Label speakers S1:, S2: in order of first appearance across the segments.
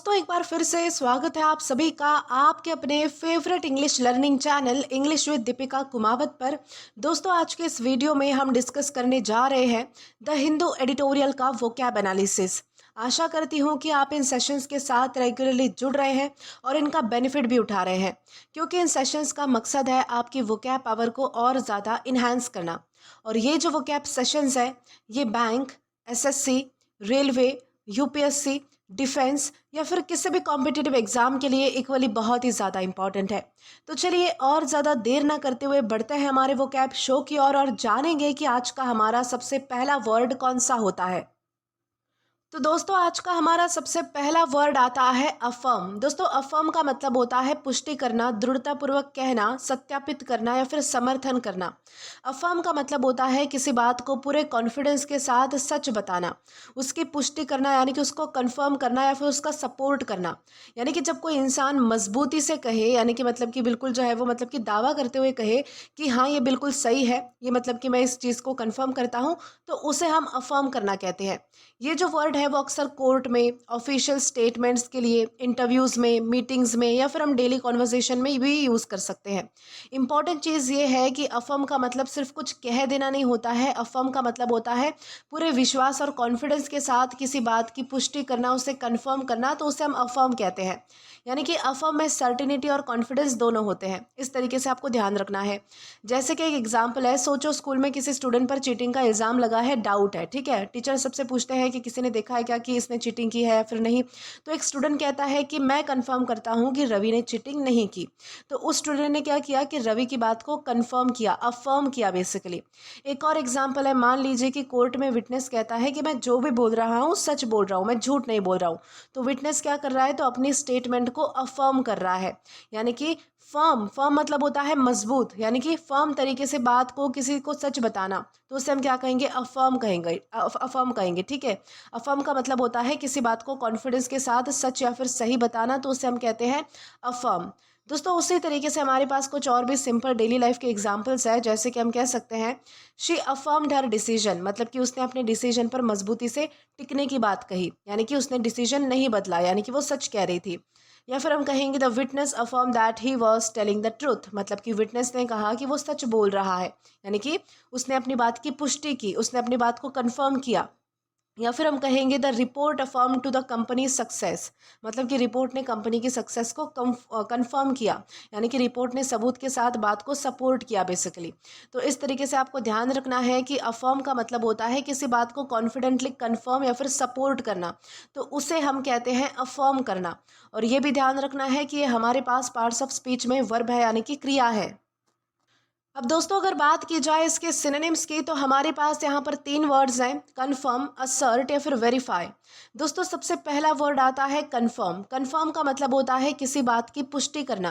S1: दोस्तों एक बार फिर से स्वागत है आप सभी का आपके अपने favourite English learning channel English with Deepika Kumawat पर। दोस्तों आज के इस वीडियो में हम डिस्कस करने जा रहे हैं द हिंदू एडिटोरियल का वोकैब एनालिसिस। आशा करती हूँ कि आप इन सेशंस के साथ रेगुलरली जुड़ रहे हैं और इनका बेनिफिट भी उठा रहे हैं, क्योंकि इन सेशंस का मकसद है आपकी वोकैब पावर को और ज़्यादा इन्हांस करना। और ये जो वोकैब सेशंस है ये bank, SSC, railway, UPSC, defence या फिर किसी भी कॉम्पिटिटिव एग्जाम के लिए इक्वली बहुत ही ज़्यादा इंपॉर्टेंट है। तो चलिए और ज़्यादा देर ना करते हुए बढ़ते हैं हमारे वोकैब शो की ओर और जानेंगे कि आज का हमारा सबसे पहला वर्ड कौन सा होता है। तो दोस्तों आज का हमारा सबसे पहला वर्ड आता है अफर्म। दोस्तों अफर्म का मतलब होता है पुष्टि करना, दृढ़तापूर्वक कहना, सत्यापित करना या फिर समर्थन करना। अफर्म का मतलब होता है किसी बात को पूरे कॉन्फिडेंस के साथ सच बताना, उसकी पुष्टि करना यानी कि उसको कंफर्म करना या फिर उसका सपोर्ट करना। यानी कि जब कोई इंसान मजबूती से कहे, यानी कि मतलब कि बिल्कुल जो है वो मतलब कि दावा करते हुए कहे कि हाँ ये बिल्कुल सही है, ये मतलब कि मैं इस चीज़ को कंफर्म करता हूँ, तो उसे हम अफर्म करना कहते हैं। ये जो वर्ड है वो अक्सर कोर्ट में, ऑफिशियल स्टेटमेंट्स के लिए, इंटरव्यूज़ में, मीटिंग्स में या फिर हम डेली कॉन्वर्जेशन में भी यूज़ कर सकते हैं। इंपॉर्टेंट चीज़ ये है कि अफर्म का मतलब सिर्फ कुछ कह देना नहीं होता है। अफर्म का मतलब होता है पूरे विश्वास और कॉन्फिडेंस के साथ किसी बात की पुष्टि करना, उसे कंफर्म करना, तो उसे हम अफर्म कहते हैं। यानी कि अफर्म में सर्टिनिटी और कॉन्फिडेंस दोनों होते हैं। इस तरीके से आपको ध्यान रखना है। जैसे कि एक एग्जाम्पल है, सोचो स्कूल में किसी स्टूडेंट पर चीटिंग का इल्ज़ाम लगा है, डाउट है, ठीक है। टीचर सबसे पूछते हैं कि किसी ने देखा है क्या कि इसने चीटिंग की है या फिर नहीं। तो एक स्टूडेंट कहता है कि मैं कंफर्म करता हूँ कि रवि ने चीटिंग नहीं की। तो उस स्टूडेंट ने क्या किया कि रवि की बात को कंफर्म किया, अफर्म किया बेसिकली। एक और एग्जाम्पल है, मान लीजिए कि कोर्ट में विटनेस कहता है कि मैं जो भी बोल रहा हूँ सच बोल रहा हूँ, मैं झूठ नहीं बोल रहा हूँ। तो विटनेस क्या कर रहा है, तो अपनी स्टेटमेंट को अफर्म कर रहा है। यानी कि फर्म, फर्म मतलब होता है मजबूत, यानी कि फर्म तरीके से बात को किसी को सच बताना, तो उसे हम क्या कहेंगे, अफर्म कहेंगे। अफर्म कहेंगे, ठीक है। अफर्म का मतलब होता है किसी बात को कॉन्फिडेंस के साथ सच या फिर सही बताना, तो उसे हम कहते हैं अफर्म। दोस्तों उसी तरीके से हमारे पास कुछ और भी सिंपल डेली लाइफ के एग्जांपल्स है। जैसे कि हम कह सकते हैं शी अफर्म्ड हर डिसीजन, मतलब कि उसने अपने डिसीजन पर मजबूती से टिकने की बात कही, यानी कि उसने डिसीजन नहीं बदला, यानी कि वो सच कह रही थी। या फिर हम कहेंगे the witness affirm that he was telling the truth, मतलब कि विटनेस ने कहा कि वो सच बोल रहा है, यानी कि उसने अपनी बात की पुष्टि की, उसने अपनी बात को कंफर्म किया। या फिर हम कहेंगे the report affirm to the company success, मतलब कि रिपोर्ट ने कंपनी की सक्सेस को कंफर्म किया, यानी कि रिपोर्ट ने सबूत के साथ बात को सपोर्ट किया बेसिकली। तो इस तरीके से आपको ध्यान रखना है कि अफर्म का मतलब होता है किसी बात को कॉन्फिडेंटली कंफर्म या फिर सपोर्ट करना, तो उसे हम कहते हैं अफर्म करना। और ये भी ध्यान रखना है कि ये हमारे पास पार्ट्स ऑफ स्पीच में वर्ब है, यानी कि क्रिया है। अब दोस्तों अगर बात की जाए इसके सिनोनिम्स की, तो हमारे पास यहाँ पर 3 वर्ड्स हैं, कन्फर्म, असर्ट या फिर वेरीफाई। दोस्तों सबसे पहला वर्ड आता है कन्फर्म। कन्फर्म का मतलब होता है किसी बात की पुष्टि करना।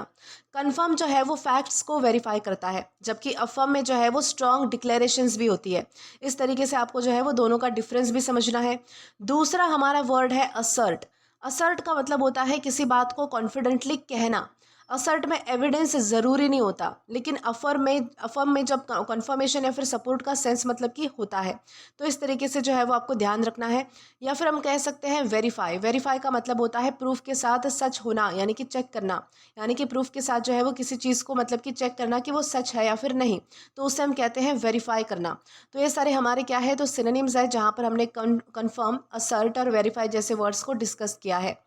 S1: कन्फर्म जो है वो फैक्ट्स को वेरीफाई करता है, जबकि अफर्म में जो है वो स्ट्रॉन्ग डिक्लेरेशंस भी होती है। इस तरीके से आपको जो है वो दोनों का डिफरेंस भी समझना है। दूसरा हमारा वर्ड है असर्ट। असर्ट का मतलब होता है किसी बात को कॉन्फिडेंटली कहना। असर्ट में एविडेंस ज़रूरी नहीं होता, लेकिन अफर्म में जब कंफर्मेशन या फिर सपोर्ट का सेंस मतलब कि होता है, तो इस तरीके से जो है वो आपको ध्यान रखना है। या फिर हम कह सकते हैं वेरीफाई। वेरीफाई का मतलब होता है प्रूफ के साथ सच होना, यानी कि चेक करना, यानी कि प्रूफ के साथ जो है वो किसी चीज़ को मतलब कि चेक करना कि वो सच है या फिर नहीं, तो उसे हम कहते हैं वेरीफाई करना। तो ये सारे हमारे क्या है, तो सिनोनिम्स है जहाँ पर हमने कन्फर्म, असर्ट और वेरीफाई जैसे वर्ड्स को डिस्कस किया है।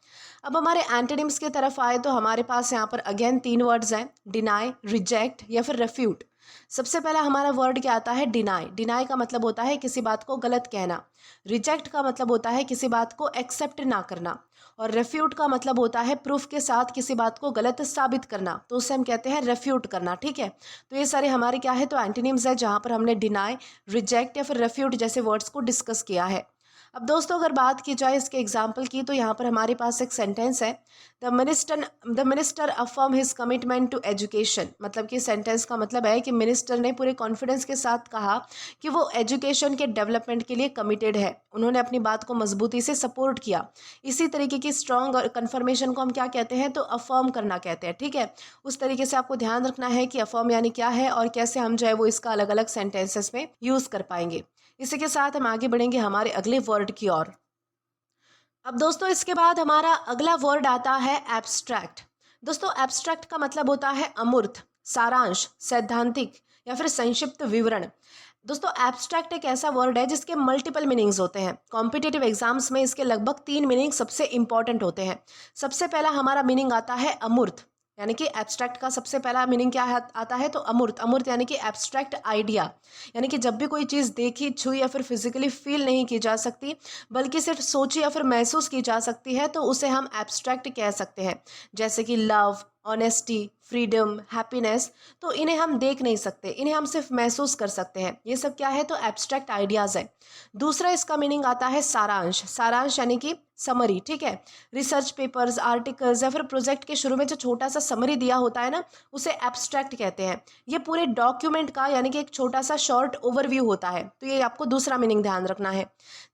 S1: अब हमारे एंटोनिम्स की तरफ आए तो हमारे पास यहाँ पर अगेन 3 वर्ड्स हैं, डिनाई, रिजेक्ट या फिर रेफ्यूट। सबसे पहला हमारा वर्ड क्या आता है, डिनाई। डिनाई का मतलब होता है किसी बात को गलत कहना। रिजेक्ट का मतलब होता है किसी बात को एक्सेप्ट ना करना। और रेफ्यूट का मतलब होता है प्रूफ के साथ किसी बात को गलत साबित करना, तो उसे हम कहते हैं रेफ्यूट करना, ठीक है। तो ये सारे हमारे क्या है, तो एंटोनिम्स है जहाँ पर हमने डिनाई, रिजेक्ट या फिर रेफ्यूट जैसे वर्ड्स को डिस्कस किया है। अब दोस्तों अगर बात की जाए इसके एग्जाम्पल की, तो यहाँ पर हमारे पास एक सेंटेंस है, the minister affirm his commitment to education. मतलब कि सेंटेंस का मतलब है कि मिनिस्टर ने पूरे कॉन्फिडेंस के साथ कहा कि वो एजुकेशन के डेवलपमेंट के लिए कमिटेड है, उन्होंने अपनी बात को मजबूती से सपोर्ट किया। इसी तरीके की स्ट्रॉन्ग और कन्फर्मेशन को हम क्या कहते हैं, तो अफर्म करना कहते हैं, ठीक है। उस तरीके से आपको ध्यान रखना है कि अफर्म यानी क्या है और कैसे हम जो है वो इसका अलग अलग सेंटेंसेस में यूज़ कर पाएंगे। इसी के साथ हम आगे बढ़ेंगे हमारे अगले वर्ड की ओर। अब दोस्तों इसके बाद हमारा अगला वर्ड आता है एब्स्ट्रैक्ट। दोस्तों एब्स्ट्रैक्ट का मतलब होता है अमूर्त, सारांश, सैद्धांतिक या फिर संक्षिप्त विवरण। दोस्तों एब्स्ट्रैक्ट एक ऐसा वर्ड है जिसके मल्टीपल मीनिंग्स होते हैं। कॉम्पिटिटिव एग्जाम्स में इसके लगभग 3 मीनिंग सबसे इंपॉर्टेंट होते हैं। सबसे पहला हमारा मीनिंग आता है अमूर्त, यानी कि एब्स्ट्रैक्ट का सबसे पहला मीनिंग क्या आता है तो अमूर्त। अमूर्त यानी कि एब्स्ट्रैक्ट आइडिया, यानी कि जब भी कोई चीज़ देखी, छुई या फिर फिजिकली फील नहीं की जा सकती बल्कि सिर्फ सोची या फिर महसूस की जा सकती है तो उसे हम एब्स्ट्रैक्ट कह सकते हैं। जैसे कि लव, ऑनेस्टी, फ्रीडम, हैप्पीनेस, तो इन्हें हम देख नहीं सकते, इन्हें हम सिर्फ महसूस कर सकते हैं। ये सब क्या है तो एब्स्ट्रैक्ट आइडियाज़ है। दूसरा इसका मीनिंग आता है सारांश। सारांश यानी कि समरी, ठीक है। रिसर्च पेपर्स, आर्टिकल्स या फिर प्रोजेक्ट के शुरू में जो छोटा सा समरी दिया होता है ना, उसे एब्स्ट्रैक्ट कहते हैं। ये पूरे डॉक्यूमेंट का यानी कि एक छोटा सा शॉर्ट ओवरव्यू होता है। तो ये आपको दूसरा मीनिंग ध्यान रखना है।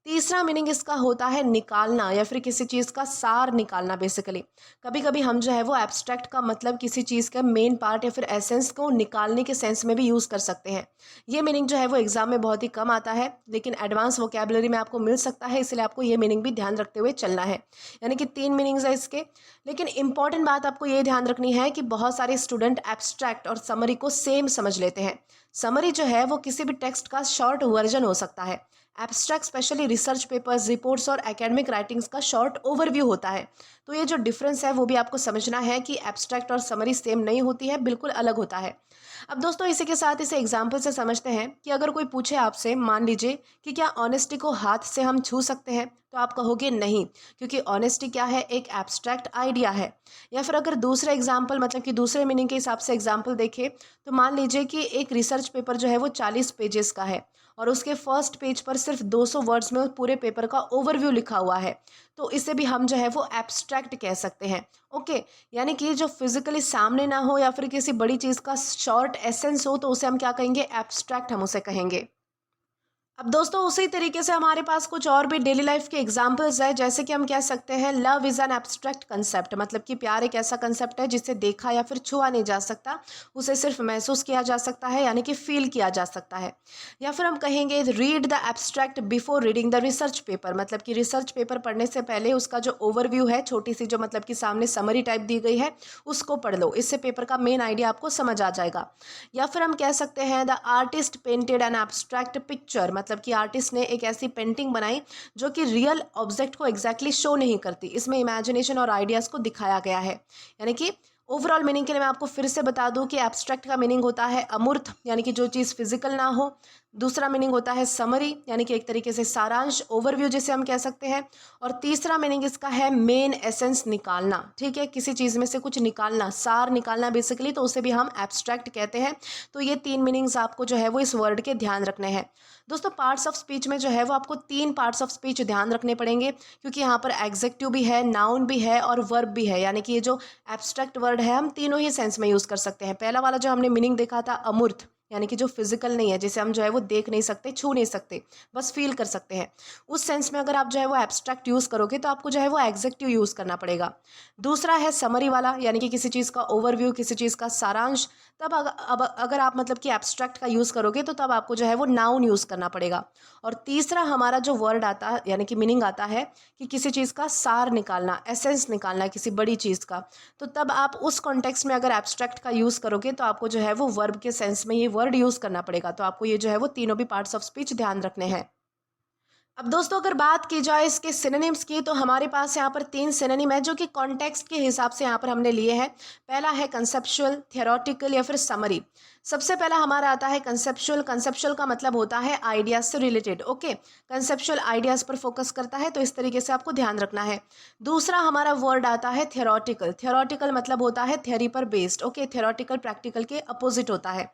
S1: तीसरा मीनिंग इसका होता है निकालना या फिर किसी चीज़ का सार निकालना। बेसिकली कभी कभी हम जो है वो एब्स्ट्रैक्ट का मतलब किसी चीज़ का मेन पार्ट या फिर एसेंस को निकालने के सेंस में भी यूज़ कर सकते हैं। ये मीनिंग जो है वो एग्जाम में बहुत ही कम आता है, लेकिन एडवांस वोकैबुलरी में आपको मिल सकता है, इसलिए आपको ये मीनिंग भी ध्यान रखते हुए चलना है। यानी कि 3 मीनिंग्स है इसके। लेकिन इंपॉर्टेंट बात आपको ये ध्यान रखनी है कि बहुत सारे स्टूडेंट एब्स्ट्रैक्ट और समरी को सेम समझ लेते हैं। समरी जो है वो किसी भी टेक्स्ट का शॉर्ट वर्जन हो सकता है। Abstract specially research papers, reports और एकेडमिक राइटिंग्स का शॉर्ट ओवरव्यू होता है। तो ये जो डिफरेंस है वो भी आपको समझना है कि एब्स्ट्रैक्ट और समरी सेम नहीं होती है, बिल्कुल अलग होता है। अब दोस्तों इसी के साथ इसे एग्जाम्पल से समझते हैं कि अगर कोई पूछे आपसे, मान लीजिए कि क्या ऑनेस्टी को हाथ से हम छू सकते हैं, तो आप कहोगे नहीं, क्योंकि ऑनेस्टी क्या है, एक एब्स्ट्रैक्ट आइडिया है। या फिर अगर दूसरा एग्जाम्पल मतलब कि दूसरे मीनिंग के हिसाब से एग्जाम्पल देखें, तो मान लीजिए कि एक रिसर्च पेपर जो है वो 40 पेजेस का है और उसके फर्स्ट पेज पर सिर्फ 200 वर्ड्स में पूरे पेपर का ओवरव्यू लिखा हुआ है, तो इसे भी हम जो है वो एब्स्ट्रैक्ट कह सकते हैं। ओके, यानी कि जो फिजिकली सामने ना हो या फिर किसी बड़ी चीज़ का शॉर्ट एसेंस हो, तो उसे हम क्या कहेंगे, एब्स्ट्रैक्ट हम उसे कहेंगे। अब दोस्तों उसी तरीके से हमारे पास कुछ और भी डेली लाइफ के एग्जांपल्स है। जैसे कि हम कह सकते हैं love is an abstract concept, मतलब कि प्यार एक ऐसा कंसेप्ट है जिसे देखा या फिर छुआ नहीं जा सकता, उसे सिर्फ महसूस किया जा सकता है, यानी कि फील किया जा सकता है। या फिर हम कहेंगे read the abstract before reading the research paper, मतलब कि रिसर्च पेपर पढ़ने से पहले उसका जो ओवरव्यू है, छोटी सी जो मतलब कि सामने समरी टाइप दी गई है, उसको पढ़ लो। इससे पेपर का मेन आइडिया आपको समझ आ जाएगा। या फिर हम कह सकते हैं the artist painted an abstract picture, मतलब कि आर्टिस्ट ने एक ऐसी पेंटिंग बनाई जो कि रियल ऑब्जेक्ट को एग्जैक्टली शो नहीं करती, इसमें इमेजिनेशन और आइडियाज़ को दिखाया गया है। यानी कि ओवरऑल मीनिंग के लिए मैं आपको फिर से बता दूं कि एब्स्ट्रैक्ट का मीनिंग होता है अमूर्त, यानी कि जो चीज़ फिजिकल ना हो। दूसरा मीनिंग होता है समरी, यानी कि एक तरीके से सारांश, ओवरव्यू जिसे हम कह सकते हैं। और तीसरा मीनिंग इसका है मेन एसेंस, निकालना, ठीक है, किसी चीज़ में से कुछ निकालना, सार निकालना बेसिकली, तो उसे भी हम एब्स्ट्रैक्ट कहते हैं। तो ये 3 मीनिंग्स आपको जो है वो इस वर्ड के ध्यान रखने हैं। दोस्तों पार्ट्स ऑफ स्पीच में जो है वो आपको 3 पार्ट्स ऑफ स्पीच ध्यान रखने पड़ेंगे, क्योंकि यहाँ पर एग्जेक्टिव भी है, नाउन भी है और वर्ब भी है। यानी कि ये जो एब्स्ट्रैक्ट वर्ड है हम तीनों ही सेंस में यूज़ कर सकते हैं। पहला वाला जो हमने मीनिंग देखा था अमूर्त, यानी कि जो फिजिकल नहीं है, जिसे हम जो है वो देख नहीं सकते, छू नहीं सकते, बस फील कर सकते हैं, उस सेंस में अगर आप जो है वो एब्स्ट्रैक्ट यूज़ करोगे तो आपको जो है वो एग्जेक्टिव यूज़ करना पड़ेगा। दूसरा है समरी वाला, यानी कि किसी चीज़ का ओवरव्यू, किसी चीज़ का सारांश। तब अगर आप मतलब कि एब्स्ट्रैक्ट का यूज़ करोगे तो तब आपको जो है वो नाउन यूज़ करना पड़ेगा। और तीसरा हमारा जो वर्ड आता है, यानी कि मीनिंग आता है कि किसी चीज़ का सार निकालना, एसेंस निकालना किसी बड़ी चीज़ का, तो तब आप उस कॉन्टेक्स्ट में अगर एब्स्ट्रैक्ट का यूज़ करोगे तो आपको जो है वो वर्ब के सेंस में ये वर्ड यूज़ करना पड़ेगा। तो आपको ये जो है वो तीनों भी पार्ट्स ऑफ स्पीच ध्यान रखने हैं। अब दोस्तों अगर बात की जाए इसके सिनोनिम्स की, तो हमारे पास यहाँ पर 3 सिनोनिम है जो कि कॉन्टेक्स्ट के हिसाब से यहाँ पर हमने लिए हैं। पहला है कंसेप्चुअल, थियोरेटिकल या फिर समरी। सबसे पहला हमारा आता है कंसेप्चुअल। कंसेप्चुअल का मतलब होता है आइडियाज से रिलेटेड। ओके, कंसेप्चुअल आइडियाज पर फोकस करता है, तो इस तरीके से आपको ध्यान रखना है। दूसरा हमारा वर्ड आता है थियोरेटिकल। थियोरेटिकल मतलब होता है थ्योरी पर बेस्ड। ओके, थियोरेटिकल प्रैक्टिकल के अपोजिट होता है।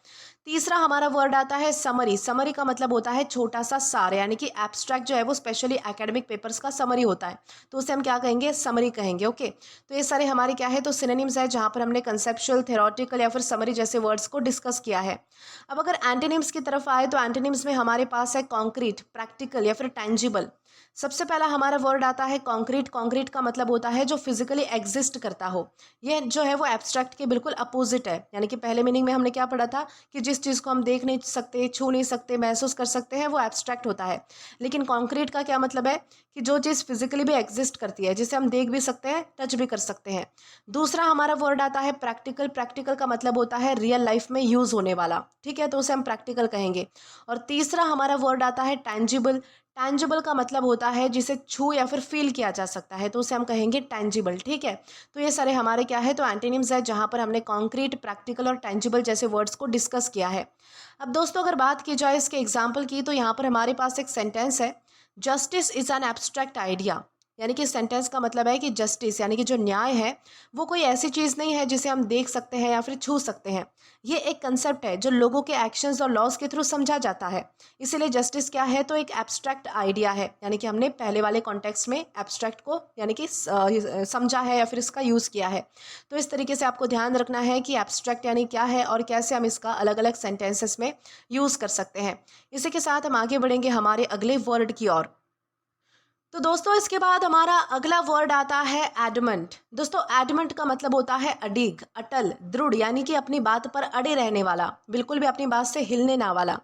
S1: तीसरा हमारा वर्ड आता है समरी। समरी का मतलब होता है छोटा सा सार, यानी कि एब्स्ट्रैक्ट जो है वो स्पेशली एकेडमिक पेपर्स का समरी होता है, तो उसे हम क्या कहेंगे, समरी कहेंगे। ओके, तो ये सारे हमारे क्या है, तो सिनोनिम्स है जहाँ पर हमने कंसेप्चुअल, थियोरेटिकल या फिर समरी जैसे वर्ड्स को डिस्कस किया है। अब अगर एंटोनिम्स की तरफ आए तो एंटोनिम्स में हमारे पास है कॉन्क्रीट, प्रैक्टिकल या फिर टेंजिबल। सबसे पहला हमारा वर्ड आता है कॉन्क्रीट। कॉन्क्रीट का मतलब होता है जो फिजिकली एग्जिस्ट करता हो। ये जो है वो एब्स्ट्रैक्ट के बिल्कुल अपोजिट है। यानी कि पहले मीनिंग में हमने क्या पढ़ा था कि जिस चीज़ को हम देख नहीं सकते, छू नहीं सकते, महसूस कर सकते हैं, वो एब्स्ट्रैक्ट होता है। लेकिन कॉन्क्रीट का क्या मतलब है कि जो चीज़ फिजिकली भी एग्जिस्ट करती है, जिसे हम देख भी सकते हैं, टच भी कर सकते हैं। दूसरा हमारा वर्ड आता है प्रैक्टिकल। प्रैक्टिकल का मतलब होता है रियल लाइफ में यूज़ होने वाला, ठीक है, तो उसे हम प्रैक्टिकल कहेंगे। और तीसरा हमारा वर्ड आता है टैंजिबल। टैंजिबल का मतलब होता है जिसे छू या फिर फील किया जा सकता है, तो उसे हम कहेंगे टैंजिबल, ठीक है। तो ये सारे हमारे क्या है, तो एंटोनिम्स है जहाँ पर हमने कॉन्क्रीट, प्रैक्टिकल और टैंजिबल जैसे वर्ड्स को डिस्कस किया है। अब दोस्तों अगर बात की जाए इसके एग्जाम्पल की, तो यहाँ पर हमारे पास एक सेंटेंस है, justice is an abstract idea. यानी कि सेंटेंस का मतलब है कि जस्टिस यानी कि जो न्याय है वो कोई ऐसी चीज़ नहीं है जिसे हम देख सकते हैं या फिर छू सकते हैं। ये एक कंसेप्ट है जो लोगों के एक्शंस और लॉज के थ्रू समझा जाता है। इसीलिए जस्टिस क्या है, तो एक एब्स्ट्रैक्ट आइडिया है। यानी कि हमने पहले वाले कॉन्टेक्स्ट में एब्स्ट्रैक्ट को यानी कि समझा है या फिर इसका यूज़ किया है। तो इस तरीके से आपको ध्यान रखना है कि एब्स्ट्रैक्ट यानी क्या है और कैसे हम इसका अलग अलग सेंटेंसेस में यूज़ कर सकते हैं। इसी के साथ हम आगे बढ़ेंगे हमारे अगले वर्ड की ओर। तो दोस्तों इसके बाद हमारा अगला वर्ड आता है एडमंट। दोस्तों एडमंट का मतलब होता है अडिग, अटल, दृढ़, यानी कि अपनी बात पर अड़े रहने वाला, बिल्कुल भी अपनी बात से हिलने ना वाला।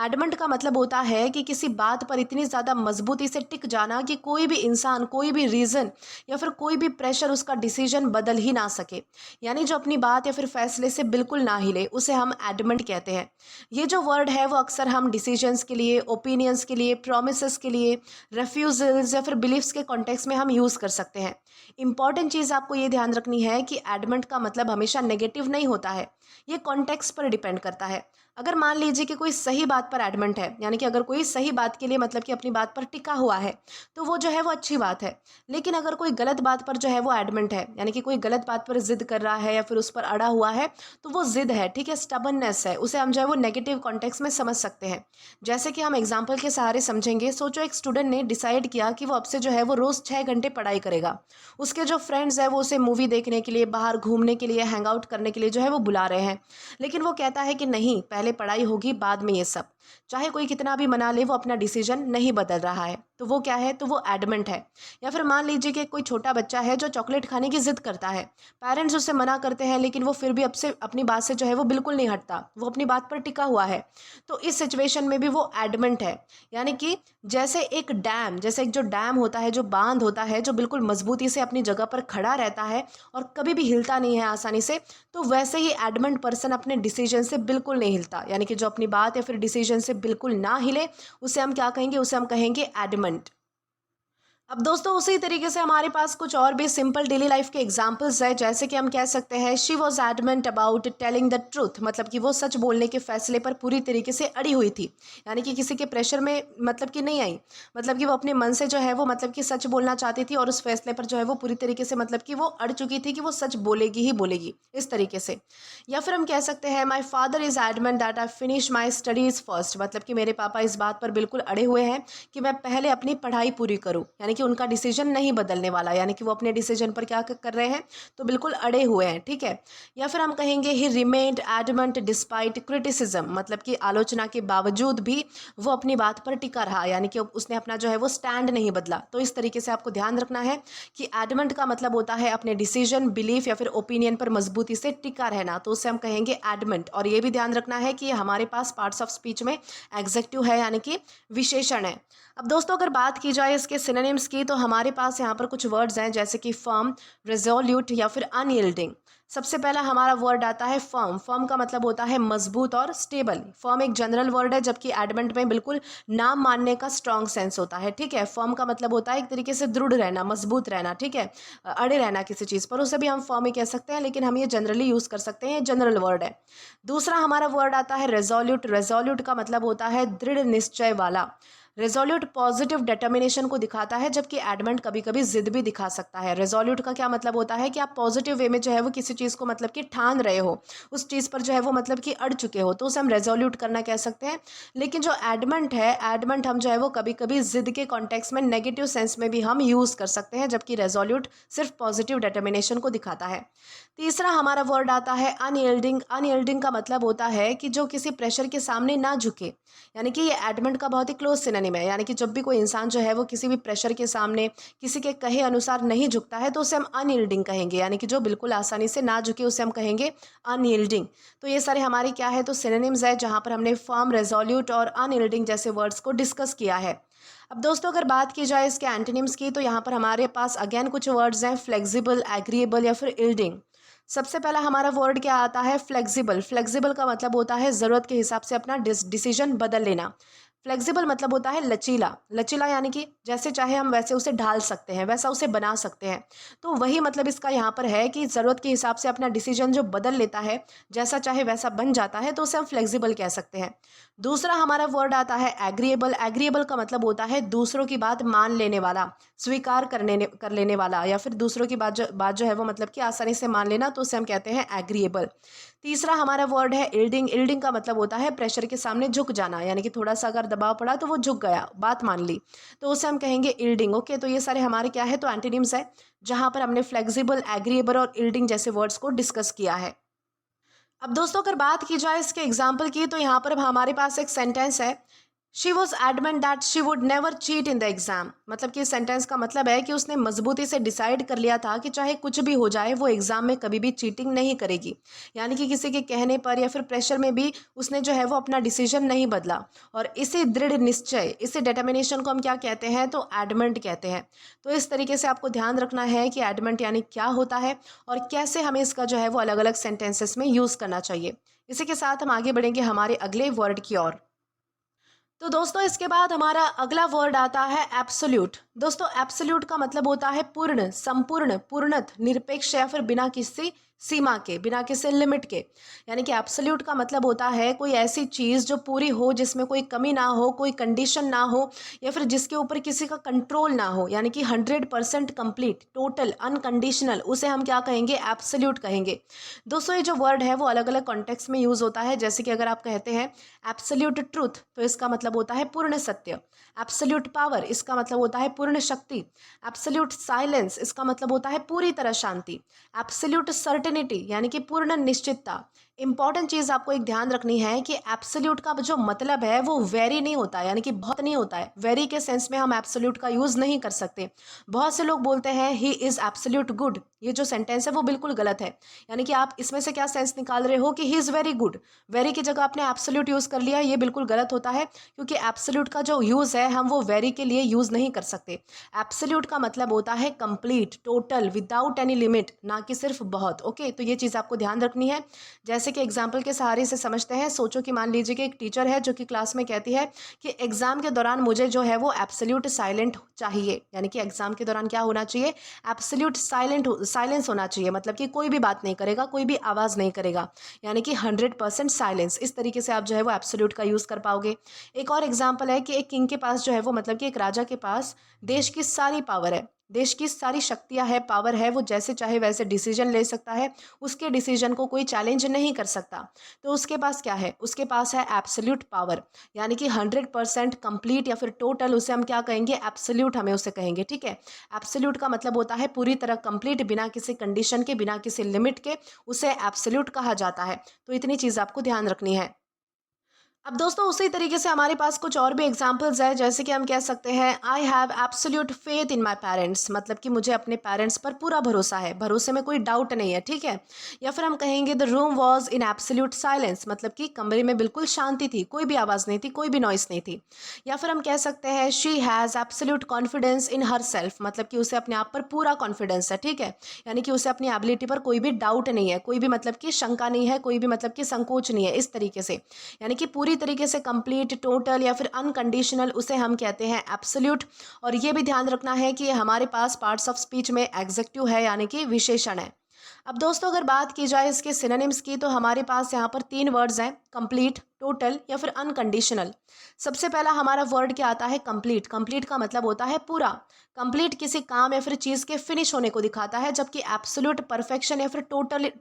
S1: एडमंट का मतलब होता है कि किसी बात पर इतनी ज़्यादा मजबूती से टिक जाना कि कोई भी इंसान, कोई भी रीज़न या फिर कोई भी प्रेशर उसका डिसीजन बदल ही ना सके। यानी जो अपनी बात या फिर फैसले से बिल्कुल ना हिले, उसे हम एडमंट कहते हैं। ये जो वर्ड है वो अक्सर हम डिसीजंस के लिए, ओपिनियंस के लिए, प्रोमिस के लिए, रेफ्यूजल्स या फिर बिलीफ्स के कॉन्टेक्स्ट में हम यूज़ कर सकते हैं। इंपॉर्टेंट चीज़ आपको ये ध्यान रखनी है कि एडमंट का मतलब हमेशा नेगेटिव नहीं होता है। ये कॉन्टेक्स्ट पर डिपेंड करता है। अगर मान लीजिए कि कोई सही बात पर एडमंट है, यानी कि अगर कोई सही बात के लिए मतलब कि अपनी बात पर टिका हुआ है, तो वो जो है वो अच्छी बात है। लेकिन अगर कोई गलत बात पर जो है वो एडमंट है, यानी कि कोई गलत बात पर जिद कर रहा है या फिर उस पर अड़ा हुआ है, तो वो जिद है, ठीक है, स्टबननेस है, उसे हम जो है वो नेगेटिव कॉन्टेक्स्ट में समझ सकते हैं। जैसे कि हम एग्जाम्पल के सहारे समझेंगे। सोचो एक स्टूडेंट ने डिसाइड किया कि वो अब से जो है वो रोज़ 6 घंटे पढ़ाई करेगा। उसके जो फ्रेंड्स हैं वो उसे मूवी देखने के लिए, बाहर घूमने के लिए, हैंग आउट करने के लिए जो है वो बुला रहे हैं। लेकिन वो कहता है कि नहीं, पहले पढ़ाई होगी, बाद में ये सब। चाहे कोई कितना भी मना ले, वो अपना डिसीजन नहीं बदल रहा है। तो वो क्या है, तो वो एडमंट है। या फिर मान लीजिए कि कोई छोटा बच्चा है जो चॉकलेट खाने की जिद करता है। पेरेंट्स उसे मना करते हैं लेकिन वो फिर भी अब से अपनी बात से जो है वो बिल्कुल नहीं हटता, वो अपनी बात पर टिका हुआ है। तो इस सिचुएशन में भी वो एडमंट है। यानी कि जैसे एक डैम, जैसे एक जो डैम होता है, जो बांध होता है, जो बिल्कुल मजबूती से अपनी जगह पर खड़ा रहता है और कभी भी हिलता नहीं है आसानी से, तो वैसे ही एडमंट पर्सन अपने डिसीजन से बिल्कुल नहीं हिलता। यानी कि जो अपनी बात या फिर डिसीजन से बिल्कुल ना हिले, उसे हम क्या कहेंगे, उसे हम कहेंगे एडमंट। अब दोस्तों उसी तरीके से हमारे पास कुछ और भी सिंपल डेली लाइफ के एग्जांपल्स है। जैसे कि हम कह सकते हैं she was adamant about telling the truth. मतलब कि वो सच बोलने के फैसले पर पूरी तरीके से अड़ी हुई थी। यानी कि किसी के प्रेशर में मतलब कि नहीं आई, मतलब कि वो अपने मन से जो है वो मतलब कि सच बोलना चाहती थी और उस फैसले पर जो है वो पूरी तरीके से मतलब कि वो अड़ चुकी थी कि वो सच बोलेगी ही बोलेगी, इस तरीके से। या फिर हम कह सकते हैं my father is adamant that I finish my studies first. मतलब कि मेरे पापा इस बात पर बिल्कुल अड़े हुए हैं कि मैं पहले अपनी पढ़ाई पूरी करूं। यानी कि उनका डिसीजन नहीं बदलने वाला, यानी कि वो अपने डिसीजन पर क्या कर रहे हैं, तो बिल्कुल अड़े हुए हैं, ठीक है। या फिर हम कहेंगे ही रिमेन्ड एडमेंट डिस्पाइट क्रिटिसिज्म। मतलब कि आलोचना के बावजूद भी वो अपनी बात पर टिका रहा, यानी कि उसने अपना जो है वो स्टैंड नहीं बदला। तो इस तरीके से आपको ध्यान रखना है कि एडमेंट का मतलब होता है अपने डिसीजन, बिलीफ या फिर ओपिनियन पर मजबूती से टिका रहना, तो उसे हम कहेंगे एडमेंट। और ये भी ध्यान रखना है कि ये हमारे पास पार्ट्स ऑफ स्पीच में एग्जेक्टिव है, यानी कि विशेषण है। अब दोस्तों अगर बात की जाए इसके सिनोनिम्स की, तो हमारे पास यहाँ पर कुछ वर्ड्स हैं जैसे कि फर्म, रिजोल्यूट या फिर अनयील्डिंग। सबसे पहला हमारा वर्ड आता है फर्म। फर्म का मतलब होता है मजबूत और स्टेबल। फर्म एक जनरल वर्ड है, जबकि एडमेंट में बिल्कुल नाम मानने का स्ट्रॉन्ग सेंस होता है, ठीक है। फर्म का मतलब होता है एक तरीके से दृढ़ रहना, मजबूत रहना, ठीक है, अड़े रहना किसी चीज़ पर, उसे भी हम फर्म ही कह सकते हैं, लेकिन हम ये जनरली यूज़ कर सकते हैं, जनरल वर्ड है। दूसरा हमारा वर्ड आता है रेजोल्यूट। रेजोल्यूट का मतलब होता है दृढ़ निश्चय वाला। रेजोल्यूट पॉजिटिव डिटर्मिनेशन को दिखाता है, जबकि एडमेंट कभी कभी जिद भी दिखा सकता है। रेजोल्यूट का क्या मतलब होता है कि आप पॉजिटिव वे में जो है वो किसी चीज़ को मतलब कि ठान रहे हो, उस चीज़ पर जो है वो मतलब कि अड़ चुके हो, तो उसे हम रेजोल्यूट करना कह सकते हैं। लेकिन जो एडमेंट है, एडमेंट हम जो है वो कभी कभी जिद के कॉन्टेक्स्ट में नेगेटिव सेंस में भी हम यूज़ कर सकते हैं, जबकि रेजोल्यूट सिर्फ पॉजिटिव डिटर्मिनेशन को दिखाता है। तीसरा हमारा वर्ड आता है अनयील्डिंग। अनयील्डिंग का मतलब होता है कि जो किसी प्रेशर के सामने ना झुके। यानी कि ये एडमेंट का बहुत ही क्लोज सिनोनिम सिनोनिम है, यानी कि जब भी कोई इंसान जो है वो किसी भी प्रेशर के सामने किसी के कहे अनुसार नहीं झुकता है तो उसे हम अनयील्डिंग कहेंगे, यानी कि जो बिल्कुल आसानी से ना झुके उसे हम कहेंगे अनयील्डिंग। तो ये सारे हमारे क्या है, तो सिनोनिम्स है जहाँ पर हमने फर्म, रेजोल्यूट और अनयील्डिंग जैसे वर्ड्स को डिस्कस किया है। अब दोस्तों अगर बात की जाए इसके एंटोनिम्स की, तो यहाँ पर हमारे पास अगेन कुछ वर्ड्स हैं, फ्लेक्सिबल, एग्रीएबल या फिर यील्डिंग। सबसे पहला हमारा वर्ड क्या आता है, फ्लेक्सिबल। फ्लेक्सिबल का मतलब होता है ज़रूरत के हिसाब से अपना डिसीजन बदल लेना। फ्लेक्सिबल मतलब होता है लचीला। लचीला यानी कि जैसे चाहे हम वैसे उसे ढाल सकते हैं, वैसा उसे बना सकते हैं। तो वही मतलब इसका यहाँ पर है कि ज़रूरत के हिसाब से अपना डिसीजन जो बदल लेता है, जैसा चाहे वैसा बन जाता है, तो उसे हम फ्लेक्सिबल कह सकते हैं। दूसरा हमारा वर्ड आता है एग्रीएबल। एग्रीएबल का मतलब होता है दूसरों की बात मान लेने वाला, स्वीकार कर लेने वाला, या फिर दूसरों की बात जो है वो मतलब कि आसानी से मान लेना, तो उसे हम कहते हैं एग्रीएबल। तीसरा हमारा वर्ड है यील्डिंग। यील्डिंग का मतलब होता है प्रेशर के सामने झुक जाना, यानी कि थोड़ा सा अगर दबाव पड़ा तो वो झुक गया, बात मान ली, तो उसे हम कहेंगे यील्डिंग। ओके, तो ये सारे हमारे क्या है, तो एंटोनिम्स है जहां पर हमने फ्लेक्सिबल, एग्रीएबल और यील्डिंग जैसे वर्ड्स को डिस्कस किया है। अब दोस्तों अगर बात की जाए इसके एग्जाम्पल की, तो यहाँ पर अब हमारे पास एक सेंटेंस है, she was adamant that she would never cheat in the exam. मतलब कि इस सेंटेंस का मतलब है कि उसने मजबूती से डिसाइड कर लिया था कि चाहे कुछ भी हो जाए वो एग्जाम में कभी भी चीटिंग नहीं करेगी। यानी कि किसी के कहने पर या फिर प्रेशर में भी उसने जो है वो अपना डिसीजन नहीं बदला। और इसी दृढ़ निश्चय, इसी डिटर्मिनेशन को हम क्या कहते हैं, तो एडमेंट कहते हैं। तो इस तरीके से आपको ध्यान रखना है कि एडमेंट यानी क्या होता है और कैसे हमें इसका जो है वो अलग अलग सेंटेंसेस में यूज़ करना चाहिए। इसी के साथ हम आगे बढ़ेंगे हमारे अगले वर्ड की ओर। तो दोस्तों इसके बाद हमारा अगला वर्ड आता है एब्सोल्यूट। दोस्तों एब्सोल्यूट का मतलब होता है पूर्ण, संपूर्ण, पूर्णत, निरपेक्ष या फिर बिना किसी सीमा के, बिना किसी लिमिट के। यानी कि एब्सोल्यूट का मतलब होता है कोई ऐसी चीज़ जो पूरी हो, जिसमें कोई कमी ना हो, कोई कंडीशन ना हो, या फिर जिसके ऊपर किसी का कंट्रोल ना हो, यानी कि 100% कंप्लीट, टोटल, अनकंडीशनल, उसे हम क्या कहेंगे, एब्सोल्यूट कहेंगे। दोस्तों ये जो वर्ड है वो अलग अलग कॉन्टेक्स्ट में यूज़ होता है। जैसे कि अगर आप कहते हैं एब्सोल्यूट ट्रूथ, तो इसका मतलब होता है पूर्ण सत्य। एब्सोल्यूट पावर, इसका मतलब होता है पूर्ण शक्ति। एब्सोल्यूट साइलेंस, इसका मतलब होता है पूरी तरह शांति। एब्सोल्यूट सर्टेनिटी, यानी कि पूर्ण निश्चितता। इंपॉर्टेंट चीज़ आपको एक ध्यान रखनी है कि एब्सोल्यूट का जो मतलब है वो वेरी नहीं होता है, यानी कि बहुत नहीं होता है। वेरी के सेंस में हम एब्सोल्यूट का यूज़ नहीं कर सकते। बहुत से लोग बोलते हैं ही इज़ एब्सोल्यूट गुड, ये जो सेंटेंस है वो बिल्कुल गलत है। यानी कि आप इसमें से क्या सेंस निकाल रहे हो कि he is very good, very की जगह आपने एब्सोल्यूट यूज़ कर लिया, ये बिल्कुल गलत होता है। क्योंकि एब्सोल्यूट का जो यूज़ है हम वो वेरी के लिए यूज़ नहीं कर सकते। एब्सोल्यूट का मतलब होता है complete, total, without any limit, ना कि सिर्फ बहुत। ओके, तो ये चीज़ आपको ध्यान रखनी है। जैसे कि एग्जाम्पल के सहारे से समझते हैं। सोचो कि मान लीजिए कि एक टीचर है जो कि क्लास में कहती है कि एग्जाम के दौरान मुझे जो है वो एब्सोल्यूट साइलेंट चाहिए, यानी कि एग्जाम के दौरान क्या होना चाहिए, एब्सोल्यूट साइलेंस होना चाहिए। मतलब कि कोई भी बात नहीं करेगा, कोई भी आवाज़ नहीं करेगा, यानी कि 100% साइलेंस। इस तरीके से आप जो है वो एब्सोल्यूट का यूज़ कर पाओगे। एक और एग्जाम्पल है कि एक किंग के पास जो है वो मतलब कि एक राजा के पास देश की सारी पावर है, देश की सारी शक्तियां है, पावर है, वो जैसे चाहे वैसे डिसीजन ले सकता है, उसके डिसीजन को कोई चैलेंज नहीं कर सकता। तो उसके पास क्या है, उसके पास है एब्सोल्यूट पावर, यानी कि 100% कंप्लीट या फिर टोटल, उसे हम क्या कहेंगे, एब्सोल्यूट हमें उसे कहेंगे। ठीक है, एब्सोल्यूट का मतलब होता है पूरी तरह कंप्लीट, बिना किसी कंडीशन के, बिना किसी लिमिट के, उसे एब्सोल्यूट कहा जाता है। तो इतनी चीज़ आपको ध्यान रखनी है। अब दोस्तों उसी तरीके से हमारे पास कुछ और भी एग्जाम्पल्स है। जैसे कि हम कह सकते हैं I have absolute faith in my parents, मतलब कि मुझे अपने पेरेंट्स पर पूरा भरोसा है, भरोसे में कोई डाउट नहीं है। ठीक है, या फिर हम कहेंगे the room was in absolute silence, मतलब कि कमरे में बिल्कुल शांति थी, कोई भी आवाज़ नहीं थी, कोई भी नॉइस नहीं थी। या फिर हम कह सकते हैं she has absolute confidence in her self, मतलब कि उसे अपने आप पर पूरा कॉन्फिडेंस है। ठीक है, यानी कि उसे अपनी एबिलिटी पर कोई भी डाउट नहीं है, कोई भी मतलब कि शंका नहीं है, कोई भी मतलब कि संकोच नहीं है। इस तरीके से यानी कि पूरी तरीके से कंप्लीट, टोटल या फिर अनकंडीशनल, उसे हम कहते हैं एब्सोल्यूट। और ये भी ध्यान रखना है कि हमारे पास पार्ट्स ऑफ स्पीच में एग्जेक्टिव है, यानी कि विशेषण है। अब दोस्तों अगर बात की जाए इसके सिनोनिम्स की, तो हमारे पास यहाँ पर 3 वर्ड्स हैं, कंप्लीट, टोटल या फिर अनकंडीशनल। सबसे पहला हमारा वर्ड क्या आता है, कंप्लीट। कंप्लीट का मतलब होता है पूरा। कंप्लीट किसी काम या फिर चीज़ के फिनिश होने को दिखाता है, जबकि एब्सोल्यूट परफेक्शन या फिर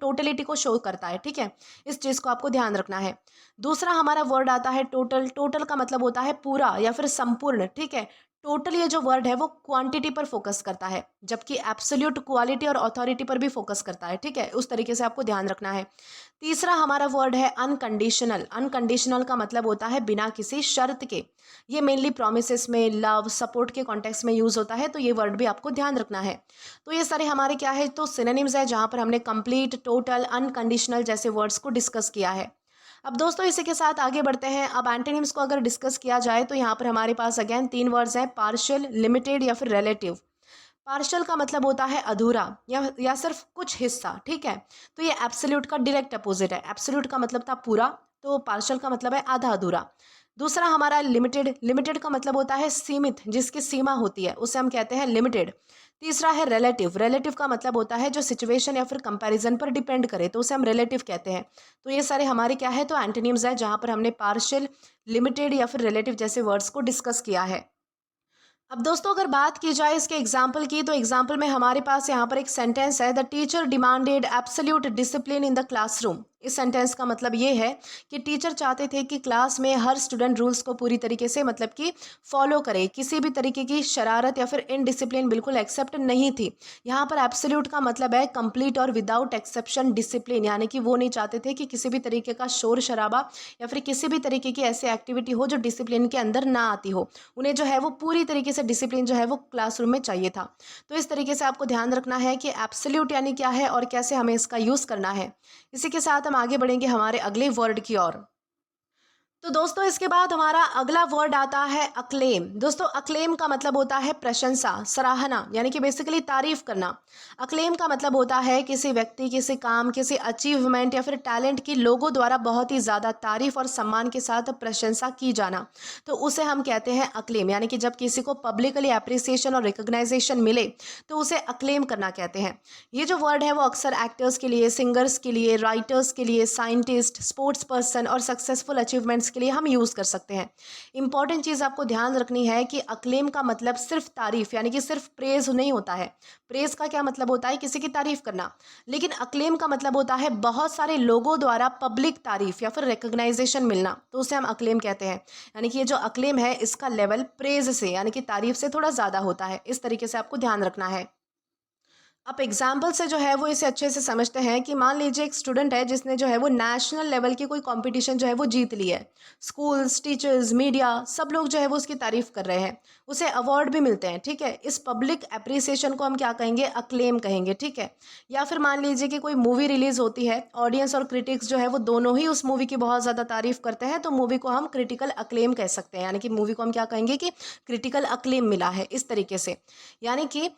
S1: टोटलिटी को शो करता है। ठीक है, इस चीज़ को आपको ध्यान रखना है। दूसरा हमारा वर्ड आता है टोटल। टोटल का मतलब होता है पूरा या फिर संपूर्ण। ठीक है, टोटल ये जो वर्ड है वो क्वांटिटी पर फोकस करता है, जबकि एब्सोल्यूट क्वालिटी और अथॉरिटी पर भी फोकस करता है। ठीक है, उस तरीके से आपको ध्यान रखना है। तीसरा हमारा वर्ड है अनकंडीशनल। अनकंडीशनल का मतलब होता है बिना किसी शर्त के। ये मेनली प्रोमिसेस में, लव, सपोर्ट के कॉन्टेक्स्ट में यूज होता है, तो ये वर्ड भी आपको ध्यान रखना है। तो ये सारे हमारे क्या है, तो सिनोनिम्स है जहां पर हमने कंप्लीट, टोटल, अनकंडीशनल जैसे वर्ड्स को डिस्कस किया है। अब दोस्तों इसी के साथ आगे बढ़ते हैं। अब एंटोनिम्स को अगर डिस्कस किया जाए तो यहाँ पर हमारे पास अगेन 3 वर्ड्स हैं, पार्शियल, लिमिटेड या फिर रिलेटिव। पार्शियल का मतलब होता है अधूरा या सिर्फ कुछ हिस्सा। ठीक है, तो ये एब्सोल्यूट का डायरेक्ट अपोजिट है। एब्सोल्यूट का मतलब था पूरा, तो पार्शियल का मतलब है आधा अधूरा। दूसरा हमारा लिमिटेड। लिमिटेड का मतलब होता है सीमित, जिसकी सीमा होती है उसे हम कहते हैं लिमिटेड। तीसरा है रिलेटिव। रिलेटिव का मतलब होता है जो सिचुएशन या फिर कंपैरिजन पर डिपेंड करे, तो उसे हम रिलेटिव कहते हैं। तो ये सारे हमारे क्या है, तो एंटोनिम्स है जहां पर हमने पार्शियल, लिमिटेड या फिर रिलेटिव जैसे वर्ड्स को डिस्कस किया है। अब दोस्तों अगर बात की जाए इसके एग्जाम्पल की, तो एग्जाम्पल में हमारे पास यहाँ पर एक सेंटेंस है, the teacher demanded absolute discipline in the classroom. इस सेंटेंस का मतलब ये है कि टीचर चाहते थे कि क्लास में हर स्टूडेंट रूल्स को पूरी तरीके से मतलब कि फॉलो करे, किसी भी तरीके की शरारत या फिर इनडिसिप्लिन बिल्कुल एक्सेप्ट नहीं थी। यहाँ पर एब्सोल्यूट का मतलब है कंप्लीट और विदाउट एक्सेप्शन डिसिप्लिन, यानी कि वो नहीं चाहते थे कि किसी भी तरीके का शोर शराबा या फिर किसी भी तरीके की ऐसी एक्टिविटी हो जो डिसिप्लिन के अंदर ना आती हो। उन्हें जो है वो पूरी तरीके से डिसिप्लिन जो है वो क्लासरूम में चाहिए था। तो इस तरीके से आपको ध्यान रखना है कि एब्सोल्यूट यानी क्या है और कैसे हमें इसका यूज़ करना है। इसी के साथ हम आगे बढ़ेंगे हमारे अगले वर्ड की ओर। तो दोस्तों इसके बाद हमारा अगला वर्ड आता है अक्लेम। दोस्तों अक्लेम का मतलब होता है प्रशंसा, सराहना, यानी कि बेसिकली तारीफ करना। अक्लेम का मतलब होता है किसी व्यक्ति, किसी काम, किसी अचीवमेंट या फिर टैलेंट की लोगों द्वारा बहुत ही ज़्यादा तारीफ और सम्मान के साथ प्रशंसा की जाना, तो उसे हम कहते हैं अक्लेम। यानी कि जब किसी को पब्लिकली अप्रिसिएशन और रिकग्नाइजेशन मिले तो उसे अक्लेम करना कहते हैं। ये जो वर्ड है वो अक्सर एक्टर्स के लिए, सिंगर्स के लिए, राइटर्स के लिए, साइंटिस्ट, स्पोर्ट्स पर्सन और सक्सेसफुल अचीवमेंट्स के लिए हम यूज़ कर सकते हैं। इंपॉर्टेंट चीज़ आपको ध्यान रखनी है कि अक्लेम का मतलब सिर्फ तारीफ यानी कि सिर्फ प्रेज नहीं होता है। प्रेज का क्या मतलब होता है, किसी की तारीफ करना, लेकिन अक्लेम का मतलब होता है बहुत सारे लोगों द्वारा पब्लिक तारीफ या फिर रिकग्नाइजेशन मिलना, तो उसे हम अक्लेम कहते हैं। यानी कि ये जो अक्लेम है इसका लेवल प्रेज से यानी कि तारीफ से थोड़ा ज़्यादा होता है। इस तरीके से आपको ध्यान रखना है। आप एग्जाम्पल से जो है वो इसे अच्छे से समझते हैं कि मान लीजिए एक स्टूडेंट है जिसने जो है वो नेशनल लेवल की कोई कंपटीशन जो है वो जीत ली है। स्कूल्स, टीचर्स, मीडिया सब लोग जो है वो उसकी तारीफ कर रहे हैं, उसे अवार्ड भी मिलते हैं। ठीक है, इस पब्लिक अप्रिसिएशन को हम क्या कहेंगे, अक्लेम कहेंगे। ठीक है, या फिर मान लीजिए कि कोई मूवी रिलीज होती है, ऑडियंस और क्रिटिक्स जो है वो दोनों ही उस मूवी की बहुत ज़्यादा तारीफ करते हैं, तो मूवी को हम क्रिटिकल अक्लेम कह सकते हैं। यानी कि मूवी को हम क्या कहेंगे कि क्रिटिकल अक्लेम मिला है, इस तरीके से। यानी कि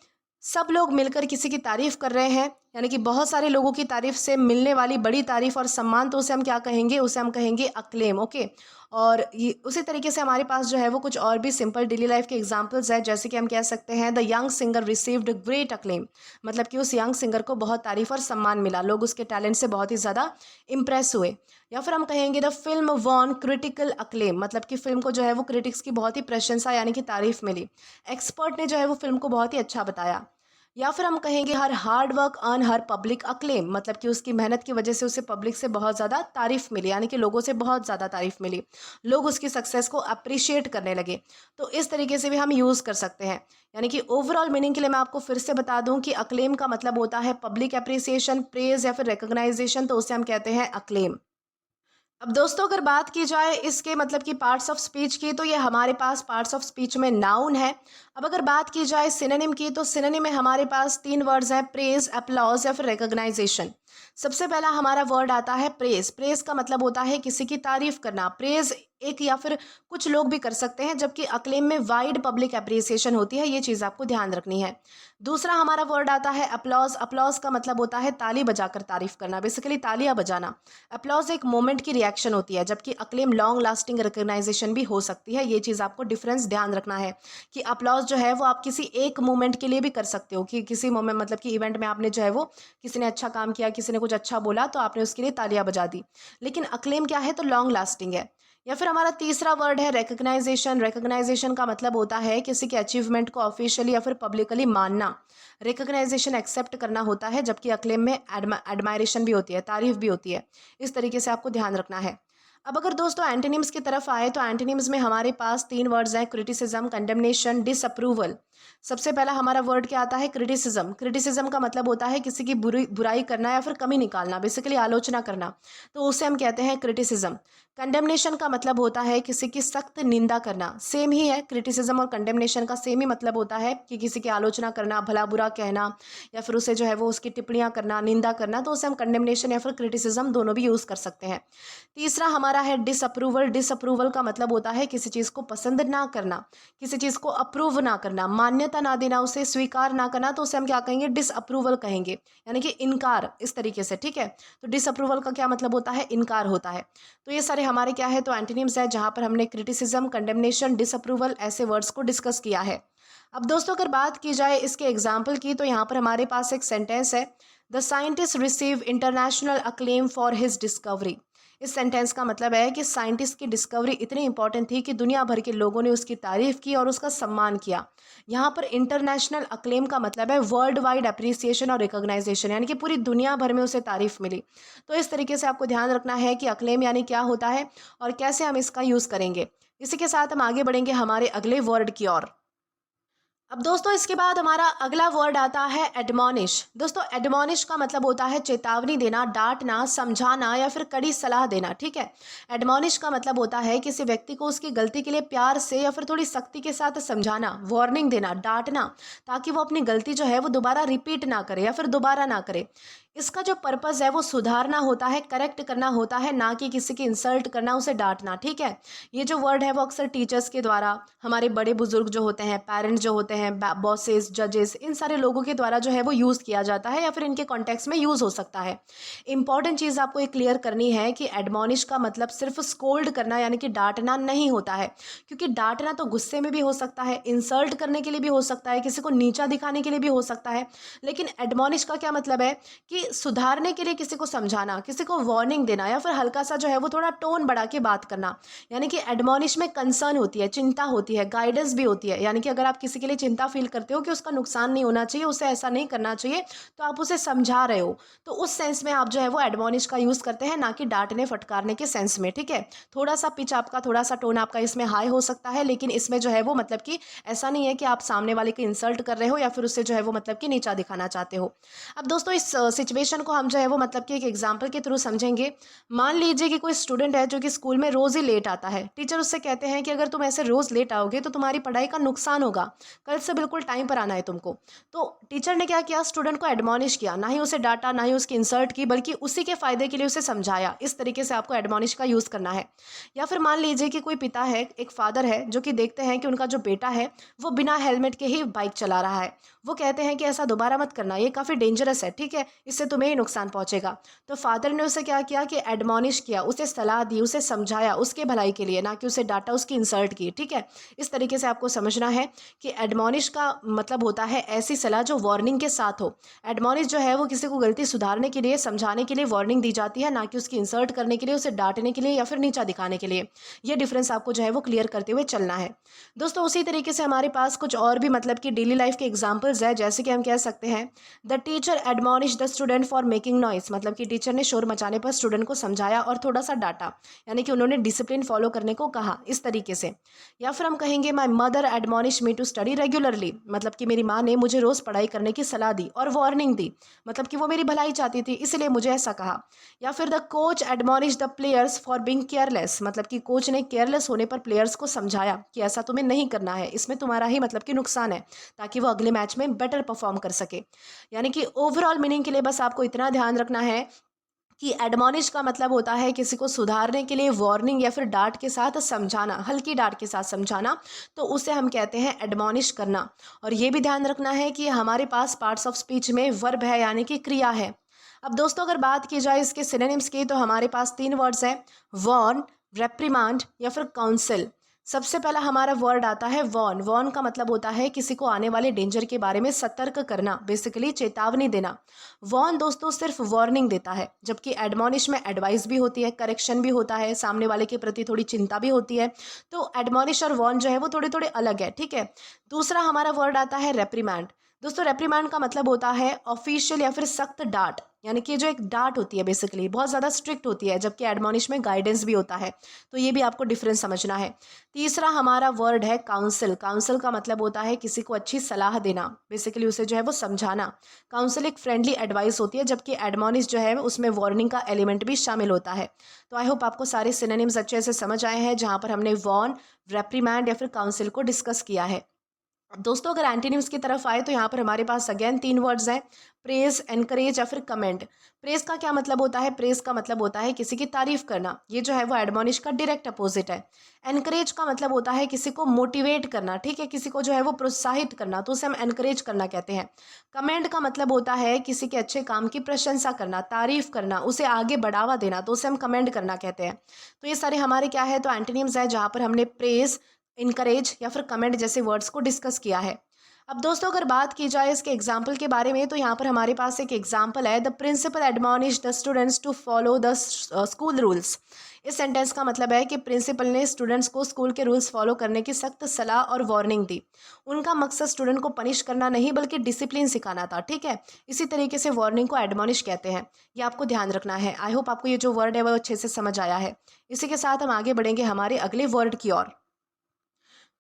S1: सब लोग मिलकर किसी की तारीफ कर रहे हैं, यानी कि बहुत सारे लोगों की तारीफ से मिलने वाली बड़ी तारीफ और सम्मान, तो उसे हम क्या कहेंगे, उसे हम कहेंगे अक्लेम। ओके, और ये उसी तरीके से हमारे पास जो है वो कुछ और भी सिंपल डेली लाइफ के एग्जांपल्स हैं, जैसे कि हम कह सकते हैं the young singer received great acclaim. मतलब कि उस यंग सिंगर को बहुत तारीफ और सम्मान मिला, लोग उसके टैलेंट से बहुत ही ज़्यादा इम्प्रेस हुए। या फिर हम कहेंगे the film won critical acclaim, मतलब कि फिल्म को जो है वो क्रिटिक्स की बहुत ही प्रशंसा यानी कि तारीफ मिली, एक्सपर्ट ने जो है वो फिल्म को बहुत ही अच्छा बताया। या फिर हम कहेंगे हर हार्ड वर्क अर्न हर पब्लिक अक्लेम, मतलब कि उसकी मेहनत की वजह से उसे पब्लिक से बहुत ज़्यादा तारीफ मिली, यानी कि लोगों से बहुत ज़्यादा तारीफ मिली, लोग उसकी सक्सेस को अप्रिशिएट करने लगे। तो इस तरीके से भी हम यूज़ कर सकते हैं। यानी कि ओवरऑल मीनिंग के लिए मैं आपको फिर से बता दूं कि अक्लेम का मतलब होता है पब्लिक अप्रिसिएशन, प्रेज या फिर रिकग्नाइजेशन, तो उसे हम कहते हैं अक्लेम। अब दोस्तों अगर बात की जाए इसके मतलब कि पार्ट्स ऑफ स्पीच की, तो ये हमारे पास पार्ट्स ऑफ स्पीच में नाउन है। अब अगर बात की जाए सिनोनिम की, तो सिनोनिम में हमारे पास 3 वर्ड्स हैं, प्रेज, अप्लॉज या फिर रिकॉग्नाइजेशन। सबसे पहला हमारा वर्ड आता है प्रेज। प्रेज का मतलब होता है किसी की तारीफ करना। प्रेज एक या फिर कुछ लोग भी कर सकते हैं, जबकि अक्लेम में वाइड पब्लिक अप्रिसिएशन होती है, ये चीज़ आपको ध्यान रखनी है। दूसरा हमारा वर्ड आता है अप्लॉज। अप्लॉज का मतलब होता है ताली बजाकर तारीफ करना, बेसिकली तालियां बजाना। अप्लॉज एक मोमेंट की रिएक्शन होती है, जबकि अक्लेम लॉन्ग लास्टिंग रिकग्नाइजेशन भी हो सकती है। ये चीज़ आपको डिफरेंस ध्यान रखना है कि अप्लॉज जो है वो आप किसी एक मोमेंट के लिए भी कर सकते हो, कि किसी मोमेंट मतलब कि इवेंट में आपने जो है वो किसी ने अच्छा काम किया, किसी ने कुछ अच्छा बोला, तो आपने उसके लिए तालियां बजा दी। लेकिन अक्लेम क्या है, तो लॉन्ग लास्टिंग है। या फिर हमारा तीसरा वर्ड है रिकग्नाइजेशन। रिकग्नाइजेशन का मतलब होता है किसी के अचीवमेंट को ऑफिशियली या फिर पब्लिकली मानना। रिकग्नाइजेशन एक्सेप्ट करना होता है, जबकि अक्लेम में एडमायरेशन भी होती है, तारीफ भी होती है। इस तरीके से आपको ध्यान रखना है। अब अगर दोस्तों एंटोनिम्स की तरफ आए तो एंटोनिम्स में हमारे पास 3 वर्ड्स हैं, क्रिटिसिज्म, कंडेमनेशन, डिसअप्रूवल। सबसे पहला हमारा वर्ड क्या आता है? क्रिटिसिज्म। क्रिटिसिज्म का मतलब होता है किसी की बुराई करना या फिर कमी निकालना, बेसिकली आलोचना करना, तो उसे हम कहते हैं क्रिटिसिज्म। कंडेमनेशन का मतलब होता है किसी की सख्त निंदा करना। सेम ही है, क्रिटिसिज्म और कंडेमनेशन का सेम ही मतलब होता है कि किसी की आलोचना करना, भला बुरा कहना या फिर उसे जो है वो उसकी टिप्पणियां करना, निंदा करना, तो उसे हम कंडेमनेशन या फिर क्रिटिसिज्म दोनों भी यूज कर सकते हैं। तीसरा हमारा है डिसअप्रूवल। डिसअप्रूवल का मतलब होता है किसी चीज को पसंद ना करना, किसी चीज को अप्रूव ना करना, मान्यता ना देना, उसे स्वीकार ना करना, तो उसे हम क्या कहेंगे? डिसअप्रूवल कहेंगे, यानी कि इनकार, इस तरीके से। ठीक है, तो डिसअप्रूवल का क्या मतलब होता है? इनकार होता है। तो ये सारे हमारे क्या है? तो एंटोनिम्स है, जहां पर हमने क्रिटिसिज्म, कंडेमनेशन, डिसअप्रूवल ऐसे वर्ड्स को डिस्कस किया है। अब दोस्तों अगर बात की जाए इसके एग्जाम्पल की, तो यहाँ पर हमारे पास एक सेंटेंस है, the scientist receive international acclaim for his discovery. इस सेंटेंस का मतलब है कि साइंटिस्ट की डिस्कवरी इतनी इंपॉर्टेंट थी कि दुनिया भर के लोगों ने उसकी तारीफ की और उसका सम्मान किया। यहाँ पर इंटरनेशनल अक्लेम का मतलब है वर्ल्ड वाइड अप्रिसिएशन और रिकॉग्नाइजेशन, यानी कि पूरी दुनिया भर में उसे तारीफ मिली। तो इस तरीके से आपको ध्यान रखना है कि अक्लेम यानी क्या होता है और कैसे हम इसका यूज करेंगे। इसी के साथ हम आगे बढ़ेंगे हमारे अगले वर्ड की ओर। अब दोस्तों इसके बाद हमारा अगला वर्ड आता है एडमॉनिश। दोस्तों एडमॉनिश का मतलब होता है चेतावनी देना, डांटना, समझाना या फिर कड़ी सलाह देना। ठीक है, एडमॉनिश का मतलब होता है किसी व्यक्ति को उसकी गलती के लिए प्यार से या फिर थोड़ी सख्ती के साथ समझाना, वार्निंग देना, डांटना, ताकि वो अपनी गलती जो है वो दोबारा रिपीट ना करे या फिर दोबारा ना करे। इसका जो पर्पस है वो सुधारना होता है, करेक्ट करना होता है, ना कि किसी की इंसल्ट करना, उसे डांटना। ठीक है, ये जो वर्ड है वो अक्सर टीचर्स के द्वारा, हमारे बड़े बुजुर्ग जो होते हैं, पेरेंट्स जो होते हैं, बॉसेस, जजेस, इन सारे लोगों के द्वारा जो है वो यूज़ किया जाता है या फिर इनके कॉन्टेक्स्ट में यूज़ हो सकता है। इंपॉर्टेंट चीज़ आपको ये क्लियर करनी है कि एडमॉनिश का मतलब सिर्फ स्कोल्ड करना यानी कि डांटना नहीं होता है, क्योंकि डांटना तो गुस्से में भी हो सकता है, इंसल्ट करने के लिए भी हो सकता है, किसी को नीचा दिखाने के लिए भी हो सकता है। लेकिन एडमॉनिश का क्या मतलब है कि सुधारने के लिए, किसी को समझाना, किसी को वार्निंग देना या फिर हल्का सा जो है वो थोड़ा टोन बढ़ा के बात करना। यानी कि एडमॉनिश में कंसर्न होती है, चिंता होती है, गाइडेंस भी होती है। यानी कि अगर आप किसी के लिए चिंता फील करते हो कि उसका नुकसान नहीं होना चाहिए, उसे ऐसा नहीं करना चाहिए, तो आप उसे समझा रहे हो, तो उस सेंस में आप जो है वो एडमॉनिश का यूज करते हैं, ना कि डांटने फटकारने के सेंस में। ठीक है, थोड़ा सा पिच आपका, थोड़ा सा टोन आपका इसमें हाई हो सकता है, लेकिन इसमें जो है वो मतलब कि ऐसा नहीं है कि आप सामने वाले को इंसल्ट कर रहे हो या फिर उससे जो है वो मतलब कि नीचा दिखाना चाहते हो। अब दोस्तों इस सिचुएशन को हम जो है वो मतलब कि एक एग्जाम्पल के थ्रू समझेंगे। मान लीजिए कि कोई स्टूडेंट है जो कि स्कूल में रोज ही लेट आता है। टीचर उससे कहते हैं कि अगर तुम ऐसे रोज लेट आओगे तो तुम्हारी पढ़ाई का नुकसान होगा, कल से बिल्कुल टाइम पर आना है तुमको। तो टीचर ने क्या किया? स्टूडेंट को एडमॉनिश किया, ना ही उसे डांटा, ना ही उसकी इंसल्ट की, बल्कि उसी के फायदे के लिए उसे समझाया। इस तरीके से आपको एडमॉनिश का यूज करना है। या फिर मान लीजिए कि कोई पिता है, एक फादर है, जो कि देखते हैं कि उनका जो बेटा है वो बिना हेलमेट के ही बाइक चला रहा है। वो कहते हैं कि ऐसा दोबारा मत करना, ये काफ़ी डेंजरस है, ठीक है, इससे तुम्हें ही नुकसान पहुंचेगा। तो फादर ने उसे क्या किया कि एडमॉनिश किया, उसे सलाह दी, उसे समझाया उसके भलाई के लिए, ना कि उसे डांटा, उसकी इंसल्ट की। ठीक है, इस तरीके से आपको समझना है कि एडमॉनिश का मतलब होता है ऐसी सलाह जो वार्निंग के साथ हो। एडमॉनिश जो है वो किसी को गलती सुधारने के लिए, समझाने के लिए वार्निंग दी जाती है, ना कि उसकी इंसल्ट करने के लिए, उसे डांटने के लिए या फिर नीचा दिखाने के लिए। ये डिफरेंस आपको जो है वो क्लियर करते हुए चलना है। दोस्तों उसी तरीके से हमारे पास कुछ और भी मतलब कि डेली लाइफ के एग्जाम्पल्स है। जैसे कि हम कह सकते हैं the teacher admonish the student for making noise, मतलब कि टीचर ने शोर मचाने पर स्टूडेंट को समझाया और थोड़ा सा डांटा, यानी कि उन्होंने डिसिप्लिन फॉलो करने को कहा, इस तरीके से। या फिर हम कहेंगे my mother admonish me to study regularly, मतलब कि मेरी माँ ने मुझे रोज पढ़ाई करने की सलाह दी और वार्निंग दी, मतलब कि वो मेरी भलाई चाहती थी, इसलिए मुझे ऐसा कहा। या फिर the coach admonish the players for being careless, मतलब कि कोच ने केयरलेस होने पर प्लेयर्स को समझाया कि ऐसा तुम्हें नहीं करना है, इसमें तुम्हारा ही मतलब कि नुकसान है, ताकि वो अगले मैच में बेटर परफॉर्म कर सके। यानी कि ओवरऑल मीनिंग के लिए बस आपको इतना ध्यान रखना है कि एडमॉनिश का मतलब होता है किसी को सुधारने के लिए वार्निंग या फिर डांट के साथ समझाना, हल्की डांट के साथ समझाना, तो उसे हम कहते हैं एडमॉनिश करना। और ये भी ध्यान रखना है कि हमारे पास पार्ट्स ऑफ स्पीच में वर्ब है, यानी कि क्रिया है। अब दोस्तों अगर बात की जाए इसके सिनोनिम्स की, तो हमारे पास 3 वर्ड्स हैं, वॉर्न, रेप्रिमांड या फिर काउंसिल। सबसे पहला हमारा वर्ड आता है वॉर्न। वॉर्न का मतलब होता है किसी को आने वाले डेंजर के बारे में सतर्क करना, बेसिकली चेतावनी देना। वॉर्न दोस्तों सिर्फ वार्निंग देता है, जबकि एडमॉनिश में एडवाइस भी होती है, करेक्शन भी होता है, सामने वाले के प्रति थोड़ी चिंता भी होती है। तो एडमॉनिश और वॉर्न जो है वो थोड़े थोड़े अलग है, ठीक है। दूसरा हमारा वर्ड आता है रेप्रीमैंड। दोस्तों रेप्रिमांड का मतलब होता है ऑफिशियल या फिर सख्त डांट, यानी कि जो एक डांट होती है बेसिकली बहुत ज़्यादा स्ट्रिक्ट होती है, जबकि एडमोनिश में गाइडेंस भी होता है। तो ये भी आपको डिफरेंस समझना है। तीसरा हमारा वर्ड है काउंसिल। काउंसिल का मतलब होता है किसी को अच्छी सलाह देना, बेसिकली उसे जो है वो समझाना। काउंसिल एक फ्रेंडली एडवाइस होती है, जबकि एडमोनिश जो है उसमें वार्निंग का एलिमेंट भी शामिल होता है। तो आई होप आपको सारे सिनोनिम्स अच्छे से समझ आए हैं, जहाँ पर हमने वॉर्न, रेप्रीमैंड या फिर काउंसिल को डिस्कस किया है। दोस्तों अगर एंटीनिम्स की तरफ आए तो यहाँ पर हमारे पास अगेन 3 वर्ड्स हैं, प्रेज, एनकरेज या फिर कमेंट। प्रेज का क्या मतलब होता है? प्रेज का मतलब होता है किसी की तारीफ करना, ये जो है वो एडमोनिश का डायरेक्ट अपोजिट है। एनकरेज का मतलब होता है किसी को मोटिवेट करना, ठीक है, किसी को जो है वो प्रोत्साहित करना, तो उसे हम एनकरेज करना कहते हैं। कमेंट का मतलब होता है किसी के अच्छे काम की प्रशंसा करना, तारीफ करना, उसे आगे बढ़ावा देना, तो उसे हम कमेंट करना कहते हैं। तो ये सारे हमारे क्या है, तो एंटीनिम्स है, जहाँ पर हमने प्रेज, इनकरेज या फिर कमेंट जैसे वर्ड्स को डिस्कस किया है। अब दोस्तों अगर बात की जाए इसके एग्जाम्पल के बारे में, तो यहाँ पर हमारे पास एक एग्जाम्पल है, the principal admonish the students to follow the school rules. इस सेंटेंस का मतलब है कि प्रिंसिपल ने स्टूडेंट्स को स्कूल के रूल्स फॉलो करने की सख्त सलाह और वार्निंग दी। उनका मकसद स्टूडेंट को पनिश करना नहीं बल्कि डिसिप्लिन सिखाना था, ठीक है। इसी तरीके से वार्निंग को एडमॉनिश कहते हैं, ये आपको ध्यान रखना है। आई होप आपको ये जो वर्ड है वो अच्छे से समझ आया है। इसी के साथ हम आगे बढ़ेंगे हमारे अगले वर्ड की ओर।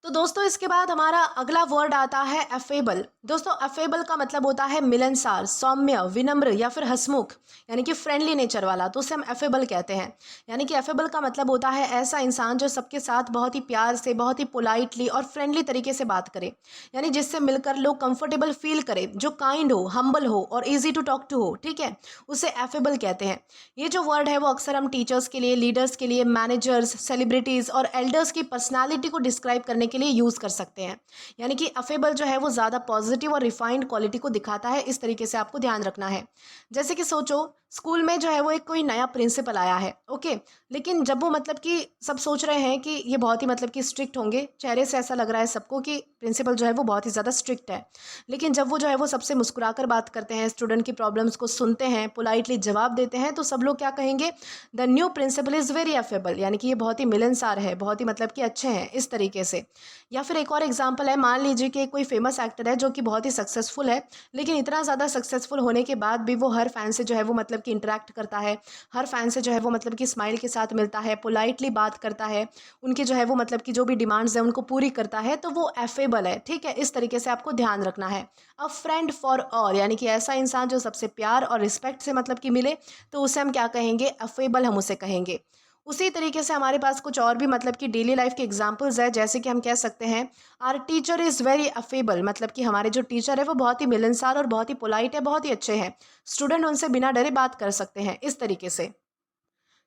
S1: तो दोस्तों इसके बाद हमारा अगला वर्ड आता है अफेबल। दोस्तों अफेबल का मतलब होता है मिलनसार, सौम्य, विनम्र या फिर हंसमुख, यानी कि फ्रेंडली नेचर वाला, तो उसे हम अफेबल कहते हैं। यानी कि अफेबल का मतलब होता है ऐसा इंसान जो सबके साथ बहुत ही प्यार से, बहुत ही पोलाइटली और फ्रेंडली तरीके से बात करे, यानी जिससे मिलकर लोग कंफर्टेबल फील करे, जो काइंड हो, हम्बल हो और ईजी टू टॉक टू हो, ठीक है, उसे अफेबल कहते हैं। ये जो वर्ड है वो अक्सर हम टीचर्स के लिए, लीडर्स के लिए, मैनेजर्स, सेलिब्रिटीज़ और एल्डर्स की पर्सनालिटी को डिस्क्राइब करने के लिए यूज़ कर सकते हैं। यानी कि अफेबल जो है वो ज़्यादा पॉजिटिव और रिफाइंड क्वालिटी को दिखाता है, इस तरीके से आपको ध्यान रखना है। जैसे कि सोचो स्कूल में जो है वो एक कोई नया प्रिंसिपल आया है, ओके, लेकिन जब वो मतलब कि सब सोच रहे हैं कि ये बहुत ही मतलब कि स्ट्रिक्ट होंगे, चेहरे से ऐसा लग रहा है सबको कि प्रिंसिपल जो है वो बहुत ही ज़्यादा स्ट्रिक्ट है, लेकिन जब वो जो है वो सबसे मुस्कुराकर बात करते हैं, स्टूडेंट की प्रॉब्लम्स को सुनते हैं, पोलाइटली जवाब देते हैं, तो सब लोग क्या कहेंगे, the new principal is very affable, यानी कि ये बहुत ही मिलनसार है, बहुत ही मतलब कि अच्छे हैं, इस तरीके से। या फिर एक और एग्जांपल है, मान लीजिए कि कोई फेमस एक्टर है जो कि बहुत ही सक्सेसफुल है, लेकिन इतना ज़्यादा सक्सेसफुल होने के बाद भी वो हर फैन से जो है वो मतलब कि इंटरेक्ट करता है, हर फैन से जो है वो मतलब कि स्माइल के साथ मिलता है, पोलाइटली बात करता है, उनकी जो है वो मतलब कि जो भी डिमांड्स है उनको पूरी करता है, तो वो एफेबल है, ठीक है। इस तरीके से आपको ध्यान रखना है। अ फ्रेंड फॉर ऑल, यानी कि ऐसा इंसान जो सबसे प्यार और रिस्पेक्ट से मतलब कि मिले, तो उसे हम क्या कहेंगे, अफेबल हम उसे कहेंगे। उसी तरीके से हमारे पास कुछ और भी मतलब कि डेली लाइफ के एग्जांपल्स है, जैसे कि हम कह सकते हैं our teacher is very affable, मतलब कि हमारे जो टीचर है वो बहुत ही मिलनसार और बहुत ही पोलाइट है, बहुत ही अच्छे हैं, स्टूडेंट उनसे बिना डरे बात कर सकते हैं, इस तरीके से।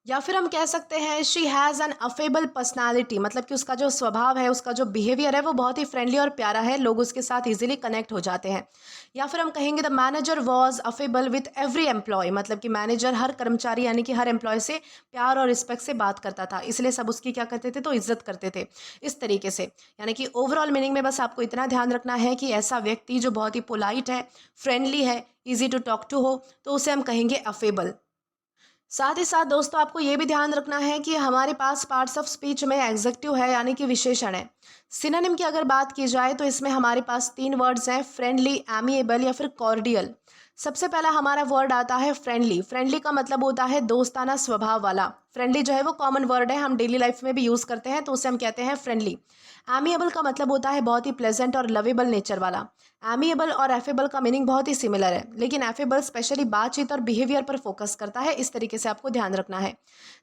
S1: या फिर हम कह सकते हैं she has an affable personality, मतलब कि उसका जो स्वभाव है, उसका जो बिहेवियर है वो बहुत ही फ्रेंडली और प्यारा है, लोग उसके साथ इजीली कनेक्ट हो जाते हैं। या फिर हम कहेंगे the manager was affable with every employ, मतलब कि मैनेजर हर कर्मचारी यानी कि हर एम्प्लॉय से प्यार और रिस्पेक्ट से बात करता था, इसलिए सब उसकी क्या करते थे, तो इज्जत करते थे, इस तरीके से। यानी कि ओवरऑल मीनिंग में बस आपको इतना ध्यान रखना है कि ऐसा व्यक्ति जो बहुत ही पोलाइट है, फ्रेंडली है, ईजी टू टॉक टू हो, तो उसे हम कहेंगे अफेबल। साथ ही साथ दोस्तों आपको ये भी ध्यान रखना है कि हमारे पास पार्ट्स ऑफ स्पीच में एग्जेक्टिव है, यानी कि विशेषण है। सिनोनिम की अगर बात की जाए तो इसमें हमारे पास 3 वर्ड्स हैं, फ्रेंडली, एमिएबल या फिर कॉर्डियल। सबसे पहला हमारा वर्ड आता है फ्रेंडली। फ्रेंडली का मतलब होता है दोस्ताना स्वभाव वाला। फ्रेंडली जो है वो कॉमन वर्ड है, हम डेली लाइफ में भी यूज़ करते हैं, तो उसे हम कहते हैं फ्रेंडली। एमिएबल का मतलब होता है बहुत ही प्लेजेंट और लवेबल नेचर वाला। एमिएबल और एफेबल का मीनिंग बहुत ही सिमिलर है, लेकिन एफेबल स्पेशली बातचीत और बिहेवियर पर फोकस करता है, इस तरीके से आपको ध्यान रखना है।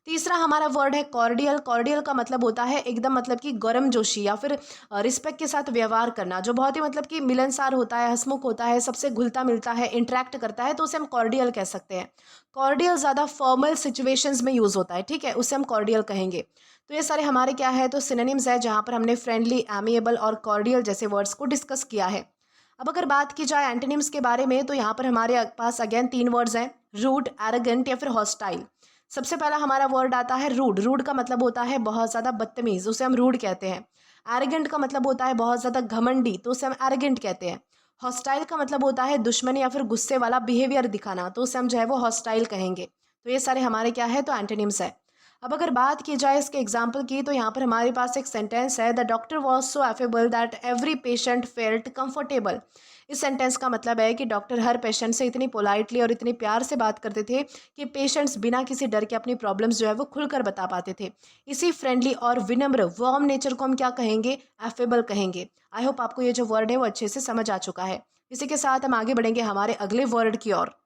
S1: तीसरा हमारा वर्ड है कॉर्डियल। कॉर्डियल का मतलब होता है एकदम मतलब कि गर्मजोशी या फिर रिस्पेक्ट के साथ व्यवहार करना, जो बहुत ही मतलब कि मिलनसार होता है, हंसमुख होता है, सबसे घुलता मिलता है, इंटरेक्ट करता है, तो उसे हम कॉर्डियल कह सकते हैं। कॉर्डियल ज़्यादा फॉर्मल सिचुएशंस में यूज़ होता है, ठीक है, उसे हम कॉर्डियल कहेंगे। तो ये सारे हमारे क्या है, तो सिनोनिम्स है, जहाँ पर हमने फ्रेंडली, एमिएबल और कॉर्डियल जैसे वर्ड्स को डिस्कस किया है। अब अगर बात की जाए एंटोनिम्स के बारे में, तो यहाँ पर हमारे पास अगेन 3 वर्ड्स हैं, रूड, एरोगेंट या फिर हॉस्टाइल। सबसे पहला हमारा वर्ड आता है रूड। रूड का मतलब होता है बहुत ज़्यादा बदतमीज़, उसे हम रूड कहते हैं। एरोगेंट का मतलब होता है बहुत ज़्यादा घमंडी, तो उसे हम एरोगेंट कहते हैं। हॉस्टाइल का मतलब होता है दुश्मनी या फिर गुस्से वाला बिहेवियर दिखाना, तो उसे हम जो है वो हॉस्टाइल कहेंगे। तो ये सारे हमारे क्या है, तो एंटोनिम्स है। अब अगर बात की जाए इसके एग्जाम्पल की, तो यहाँ पर हमारे पास एक सेंटेंस है, the doctor was so affable that every patient felt comfortable. इस सेंटेंस का मतलब है कि डॉक्टर हर पेशेंट से इतनी पोलाइटली और इतने प्यार से बात करते थे कि पेशेंट्स बिना किसी डर के अपनी प्रॉब्लम्स जो है वो खुलकर बता पाते थे। इसी फ्रेंडली और विनम्र वार्म नेचर को हम क्या कहेंगे? एफेबल कहेंगे। आई होप आपको ये जो वर्ड है वो अच्छे से समझ आ चुका है। इसी के साथ हम आगे बढ़ेंगे हमारे अगले वर्ड की ओर।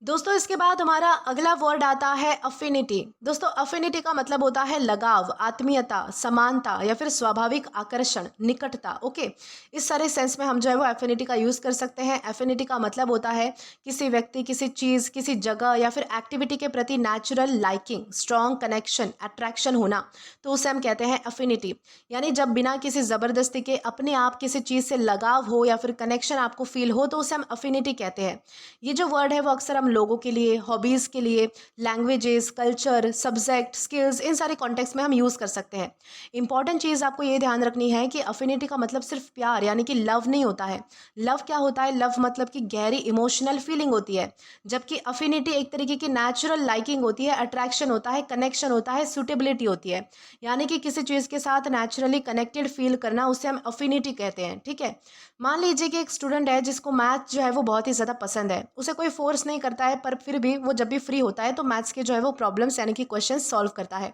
S1: दोस्तों इसके बाद हमारा अगला वर्ड आता है अफिनिटी। दोस्तों अफिनिटी का मतलब होता है लगाव, आत्मीयता, समानता या फिर स्वाभाविक आकर्षण, निकटता। ओके, इस सारे सेंस में हम जो है वो अफिनिटी का यूज़ कर सकते हैं। अफिनिटी का मतलब होता है किसी व्यक्ति, किसी चीज़, किसी जगह या फिर एक्टिविटी के प्रति natural liking, strong connection, attraction होना, तो उसे हम कहते हैं अफिनिटी। यानी जब बिना किसी ज़बरदस्ती के अपने आप किसी चीज़ से लगाव हो या फिर कनेक्शन आपको फील हो तो उसे हम अफिनिटी कहते हैं। ये जो वर्ड है वो अक्सर हम लोगों के लिए, हॉबीज़ के लिए, लैंग्वेजेस, कल्चर, सब्जेक्ट, स्किल्स, इन सारे कॉन्टेक्स्ट में हम यूज़ कर सकते हैं। इंपॉर्टेंट चीज़ आपको ये ध्यान रखनी है कि अफिनिटी का मतलब सिर्फ प्यार यानी कि लव नहीं होता है। लव क्या होता है? लव मतलब कि गहरी इमोशनल फीलिंग होती है, जबकि अफिनिटी एक तरीके की नेचुरल लाइकिंग होती है, अट्रैक्शन होता है, कनेक्शन होता है, सुटेबिलिटी होती है। यानी कि किसी चीज़ के साथ नेचुरली कनेक्टेड फील करना, उसे हम अफिनिटी कहते हैं। ठीक है, मान लीजिए कि एक स्टूडेंट है जिसको मैथ जो है वो बहुत ही ज़्यादा पसंद है, उसे कोई फोर्स नहीं करता है, पर फिर भी वो जब भी फ्री होता है तो मैथ्स के जो है वो प्रॉब्लम्स यानी कि क्वेश्चन सॉल्व करता है,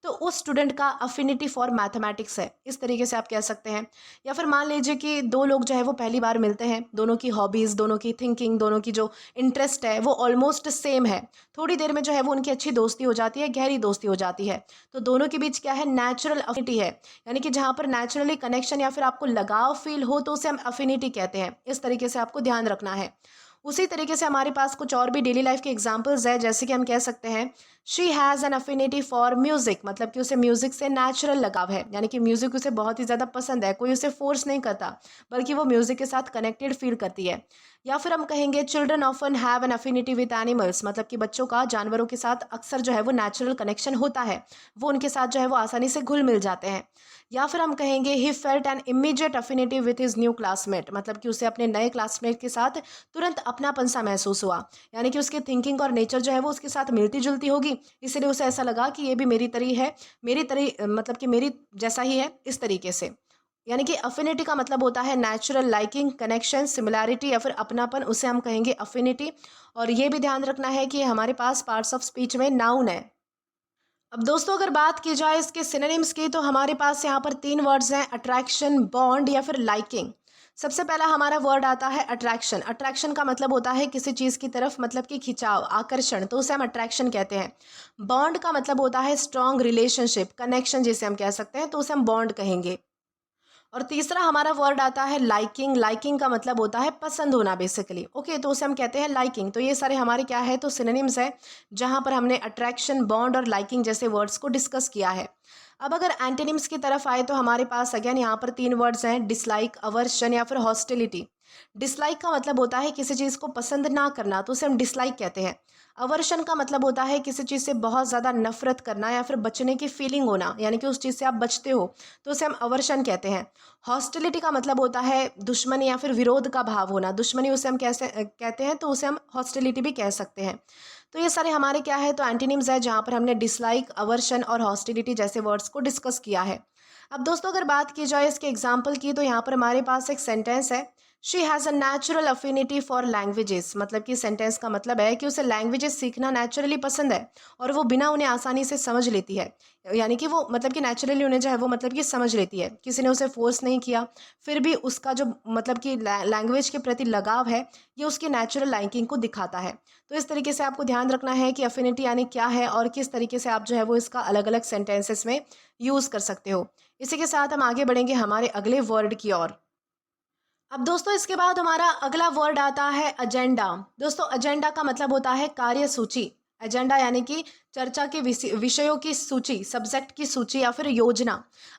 S1: तो उस स्टूडेंट का अफिनिटी फॉर मैथमेटिक्स है, इस तरीके से आप कह सकते हैं। या फिर मान लीजिए कि दो लोग जो है वो पहली बार मिलते हैं, दोनों की हॉबीज़, दोनों की थिंकिंग, दोनों की जो इंटरेस्ट है वो ऑलमोस्ट सेम है। थोड़ी देर में जो है वो उनकी अच्छी दोस्ती हो जाती है, गहरी दोस्ती हो जाती है। तो दोनों के बीच क्या है? नेचुरल अफिनिटी है, यानी कि जहाँ पर नेचुरली कनेक्शन या फिर आपको लगाव फील हो तो उसे हम अफिनिटी कहते हैं। इस तरीके से आपको ध्यान रखना है। उसी तरीके से हमारे पास कुछ और भी डेली लाइफ के एग्जांपल्स है, जैसे कि हम कह सकते हैं she has an affinity for music, मतलब कि उसे म्यूजिक से नेचुरल लगाव है, यानी कि म्यूजिक उसे बहुत ही ज़्यादा पसंद है, कोई उसे फोर्स नहीं करता, बल्कि वो म्यूजिक के साथ कनेक्टेड फील करती है। या फिर हम कहेंगे children often have an affinity with animals, मतलब कि बच्चों का जानवरों के साथ अक्सर जो है वो नेचुरल कनेक्शन होता है, वो उनके साथ जो है वो आसानी से घुल मिल जाते हैं। या फिर हम कहेंगे he felt an immediate affinity with his new classmate, मतलब कि उसे अपने नए क्लासमेट के साथ तुरंत अपनापन सा महसूस हुआ, यानी कि उसकी थिंकिंग और नेचर जो है वो उसके साथ मिलती जुलती होगी, इसलिए उसे ऐसा लगा कि ये भी मेरी तरह है, मेरी तरह मतलब कि मेरी जैसा ही है, इस तरीके से। यानी कि अफिनिटी का मतलब होता है नेचुरल लाइकिंग, कनेक्शन, सिमिलैरिटी या फिर अपनापन, उसे हम कहेंगे अफिनिटी। और ये भी ध्यान रखना है कि हमारे पास पार्ट्स ऑफ स्पीच में नाउन है। अब दोस्तों अगर बात की जाए इसके सिनोनिम्स की, तो हमारे पास यहाँ पर 3 वर्ड्स हैं, अट्रैक्शन, बॉन्ड या फिर लाइकिंग। सबसे पहला हमारा वर्ड आता है अट्रैक्शन। अट्रैक्शन का मतलब होता है किसी चीज़ की तरफ, मतलब कि खिंचाव, आकर्षण, तो उसे हम अट्रैक्शन कहते हैं। बॉन्ड का मतलब होता है स्ट्रॉन्ग रिलेशनशिप, कनेक्शन जिसे हम कह सकते हैं, तो उसे हम बॉन्ड कहेंगे। और तीसरा हमारा वर्ड आता है लाइकिंग। लाइकिंग का मतलब होता है पसंद होना बेसिकली। ओके, तो उसे हम कहते हैं लाइकिंग। तो ये सारे हमारे क्या है? तो सिनोनिम्स है, जहाँ पर हमने अट्रैक्शन, बॉन्ड और लाइकिंग जैसे वर्ड्स को डिस्कस किया है। अब अगर एंटोनिम्स की तरफ आए तो हमारे पास अगेन यहाँ पर 3 वर्ड्स हैं, डिसलाइक, अवर्शन या फिर हॉस्टिलिटी। डिसलाइक का मतलब होता है किसी चीज़ को पसंद ना करना, तो उसे हम डिसलाइक कहते हैं। अवर्शन का मतलब होता है किसी चीज़ से बहुत ज़्यादा नफरत करना या फिर बचने की फीलिंग होना, यानी कि उस चीज़ से आप बचते हो, तो उसे हम अवर्शन कहते हैं। हॉस्टिलिटी का मतलब होता है दुश्मनी या फिर विरोध का भाव होना, दुश्मनी उसे हम कैसे कहते हैं, तो उसे हम हॉस्टिलिटी भी कह सकते हैं। तो ये सारे हमारे क्या है? तो एंटीनिम्स है, जहाँ पर हमने डिसलाइक, अवर्शन और हॉस्टिलिटी जैसे वर्ड्स को डिस्कस किया है। अब दोस्तों अगर बात की जाए इसके एग्जाम्पल की, तो यहाँ पर हमारे पास एक सेंटेंस है, she has a natural affinity for languages, मतलब कि सेंटेंस का मतलब है कि उसे लैंग्वेजेस सीखना नेचुरली पसंद है और वो बिना उन्हें आसानी से समझ लेती है, यानी कि वो मतलब कि नेचुरली उन्हें जो है वो मतलब कि समझ लेती है, किसी ने उसे फोर्स नहीं किया, फिर भी उसका जो मतलब कि लैंग्वेज के प्रति लगाव है, ये उसकी नेचुरल लाइकिंग को दिखाता है। तो इस तरीके से आपको ध्यान रखना है कि अफिनिटी यानी क्या है और किस तरीके से आप जो है वो इसका अलग अलग सेंटेंसेस में यूज़ कर सकते हो। इसी के साथ हम आगे बढ़ेंगे हमारे अगले वर्ड की ओर। अब दोस्तों इसके बाद हमारा अगला वर्ड आता है एजेंडा। दोस्तों एजेंडा का मतलब होता है कार्यसूची। एजेंडा यानी कि चर्चा के विषयों की सूची, सब्जेक्ट की सूची या फिर योजना।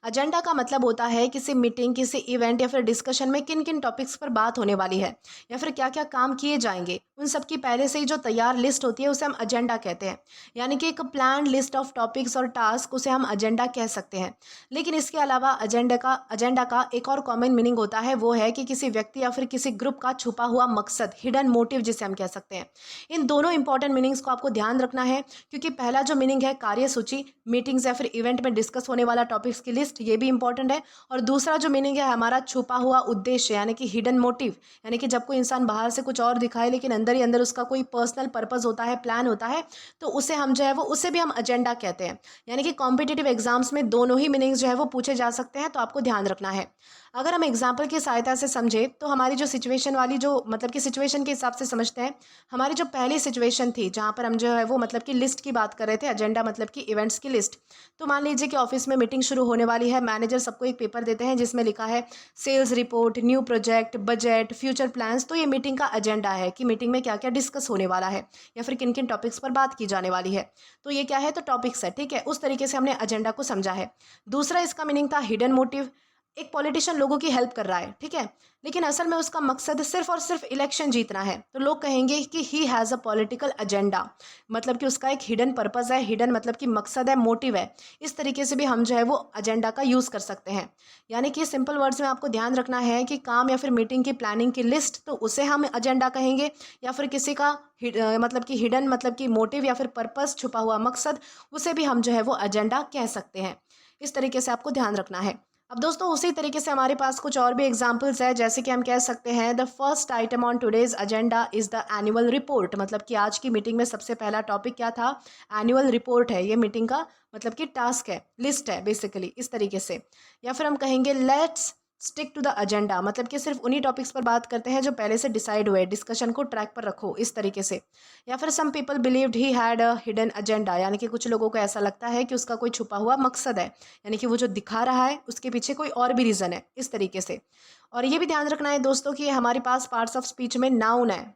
S1: एजेंडा का मतलब होता है किसी मीटिंग, किसी इवेंट या फिर डिस्कशन में किन किन टॉपिक्स पर बात होने वाली है या फिर क्या क्या काम किए जाएंगे, उन सब की पहले से ही जो तैयार लिस्ट होती है उसे हम एजेंडा कहते हैं। यानी कि एक प्लान लिस्ट ऑफ टॉपिक्स और टास्क, उसे हम एजेंडा कह सकते हैं। लेकिन इसके अलावा एजेंडा का एक और कॉमन मीनिंग होता है, वो है कि किसी व्यक्ति या फिर किसी ग्रुप का छुपा हुआ मकसद, हिडन मोटिव जिसे हम कह सकते हैं। इन दोनों इंपॉर्टेंट मीनिंग्स को आपको ध्यान ध्यान रखना है, क्योंकि पहला जो मीनिंग है कार्यसूची, मीटिंग्स या फिर इवेंट में डिस्कस होने वाला टॉपिक्स की लिस्ट, ये भी इंपॉर्टेंट है। और दूसरा जो मीनिंग है हमारा छुपा हुआ उद्देश्य, यानी कि हिडन मोटिव, यानी कि जब कोई इंसान बाहर से कुछ और दिखाए लेकिन अंदर ही अंदर उसका कोई पर्सनल पर्पस होता है, प्लान होता है, तो उसे हम जो है वो उसे भी हम एजेंडा कहते हैं। यानी कि कॉम्पिटिटिव एग्जाम्स में दोनों ही मीनिंग्स जो है वो पूछे जा सकते हैं, तो आपको ध्यान रखना है। अगर हम एग्जाम्पल की सहायता से समझे तो हमारी जो सिचुएशन वाली जो मतलब कि सिचुएशन के हिसाब से समझते हैं। हमारी जो पहली सिचुएशन थी जहाँ पर हम जो है वो मतलब कि लिस्ट की बात कर रहे थे, एजेंडा मतलब कि इवेंट्स की लिस्ट। तो मान लीजिए कि ऑफिस में मीटिंग शुरू होने वाली है, मैनेजर सबको एक पेपर देते हैं जिसमें लिखा है sales report, new project, budget, future plans. तो ये मीटिंग का एजेंडा है कि मीटिंग में क्या क्या डिस्कस होने वाला है या फिर किन किन टॉपिक्स पर बात की जाने वाली है। तो ये क्या है, तो टॉपिक्स है, ठीक है। उस तरीके से हमने एजेंडा को समझा है। दूसरा इसका मीनिंग था हिडन मोटिव। एक पॉलिटिशियन लोगों की हेल्प कर रहा है, ठीक है, लेकिन असल में उसका मकसद सिर्फ और सिर्फ इलेक्शन जीतना है, तो लोग कहेंगे कि he has a political agenda, मतलब कि उसका एक हिडन पर्पस है, हिडन मतलब कि मकसद है, मोटिव है। इस तरीके से भी हम जो है वो एजेंडा का यूज़ कर सकते हैं। यानी कि सिंपल वर्ड्स में आपको ध्यान रखना है कि काम या फिर मीटिंग की प्लानिंग की लिस्ट, तो उसे हम एजेंडा कहेंगे, या फिर किसी का मतलब कि हिडन मतलब कि मोटिव या फिर पर्पस, छुपा हुआ मकसद, उसे भी हम जो है वो एजेंडा कह सकते हैं। इस तरीके से आपको ध्यान रखना है। अब दोस्तों उसी तरीके से हमारे पास कुछ और भी एग्जांपल्स है, जैसे कि हम कह सकते हैं the first item on today's agenda is the annual report. मतलब कि आज की मीटिंग में सबसे पहला टॉपिक क्या था, एनुअल रिपोर्ट है। ये मीटिंग का मतलब कि टास्क है, लिस्ट है बेसिकली, इस तरीके से। या फिर हम कहेंगे let's stick to the agenda, मतलब कि सिर्फ उन्हीं टॉपिक्स पर बात करते हैं जो पहले से डिसाइड हुए, डिस्कशन को ट्रैक पर रखो, इस तरीके से। या फिर some people believed he had a hidden agenda, यानी कि कुछ लोगों को ऐसा लगता है कि उसका कोई छुपा हुआ मकसद है, यानी कि वो जो दिखा रहा है उसके पीछे कोई और भी रीज़न है, इस तरीके से। और ये भी ध्यान रखना है दोस्तों कि हमारे पास पार्ट्स ऑफ स्पीच में नाउन है।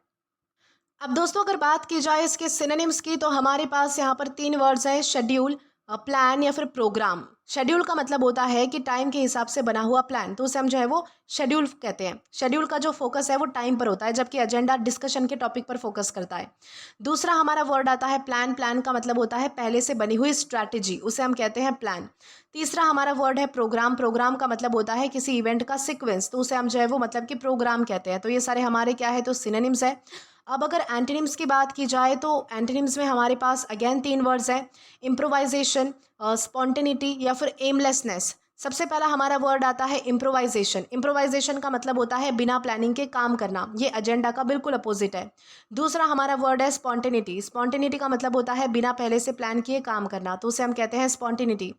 S1: अब दोस्तों अगर बात की जाए इसके सिनोनिम्स की, तो हमारे पास यहाँ पर तीन वर्ड्स हैं, शेड्यूल, प्लान या फिर प्रोग्राम। शेड्यूल का मतलब होता है कि टाइम के हिसाब से बना हुआ प्लान, तो उसे हम जो है वो शेड्यूल कहते हैं। शेड्यूल का जो फोकस है वो टाइम पर होता है, जबकि एजेंडा डिस्कशन के टॉपिक पर फोकस करता है। दूसरा हमारा वर्ड आता है प्लान। प्लान का मतलब होता है पहले से बनी हुई स्ट्रैटेजी, उसे हम कहते हैं प्लान। तीसरा हमारा वर्ड है प्रोग्राम। प्रोग्राम का मतलब होता है किसी इवेंट का सीक्वेंस, तो उसे हम जो है वो मतलब कि प्रोग्राम कहते हैं। तो ये सारे हमारे क्या है, तो सिनोनिम्स है। अब अगर एंटोनिम्स की बात की जाए तो एंटोनिम्स में हमारे पास अगेन तीन वर्ड्स हैं, इम्प्रोवाइजेशन, स्पॉन्टेनिटी या फिर एमलेसनेस। सबसे पहला हमारा वर्ड आता है इम्प्रोवाइजेशन। इम्प्रोवाइजेशन का मतलब होता है बिना प्लानिंग के काम करना, ये एजेंडा का बिल्कुल अपोजिट है। दूसरा हमारा वर्ड है स्पॉन्टेनिटी। स्पॉन्टेनिटी का मतलब होता है बिना पहले से प्लान किए काम करना, तो उसे हम कहते हैं स्पॉन्टेनिटी।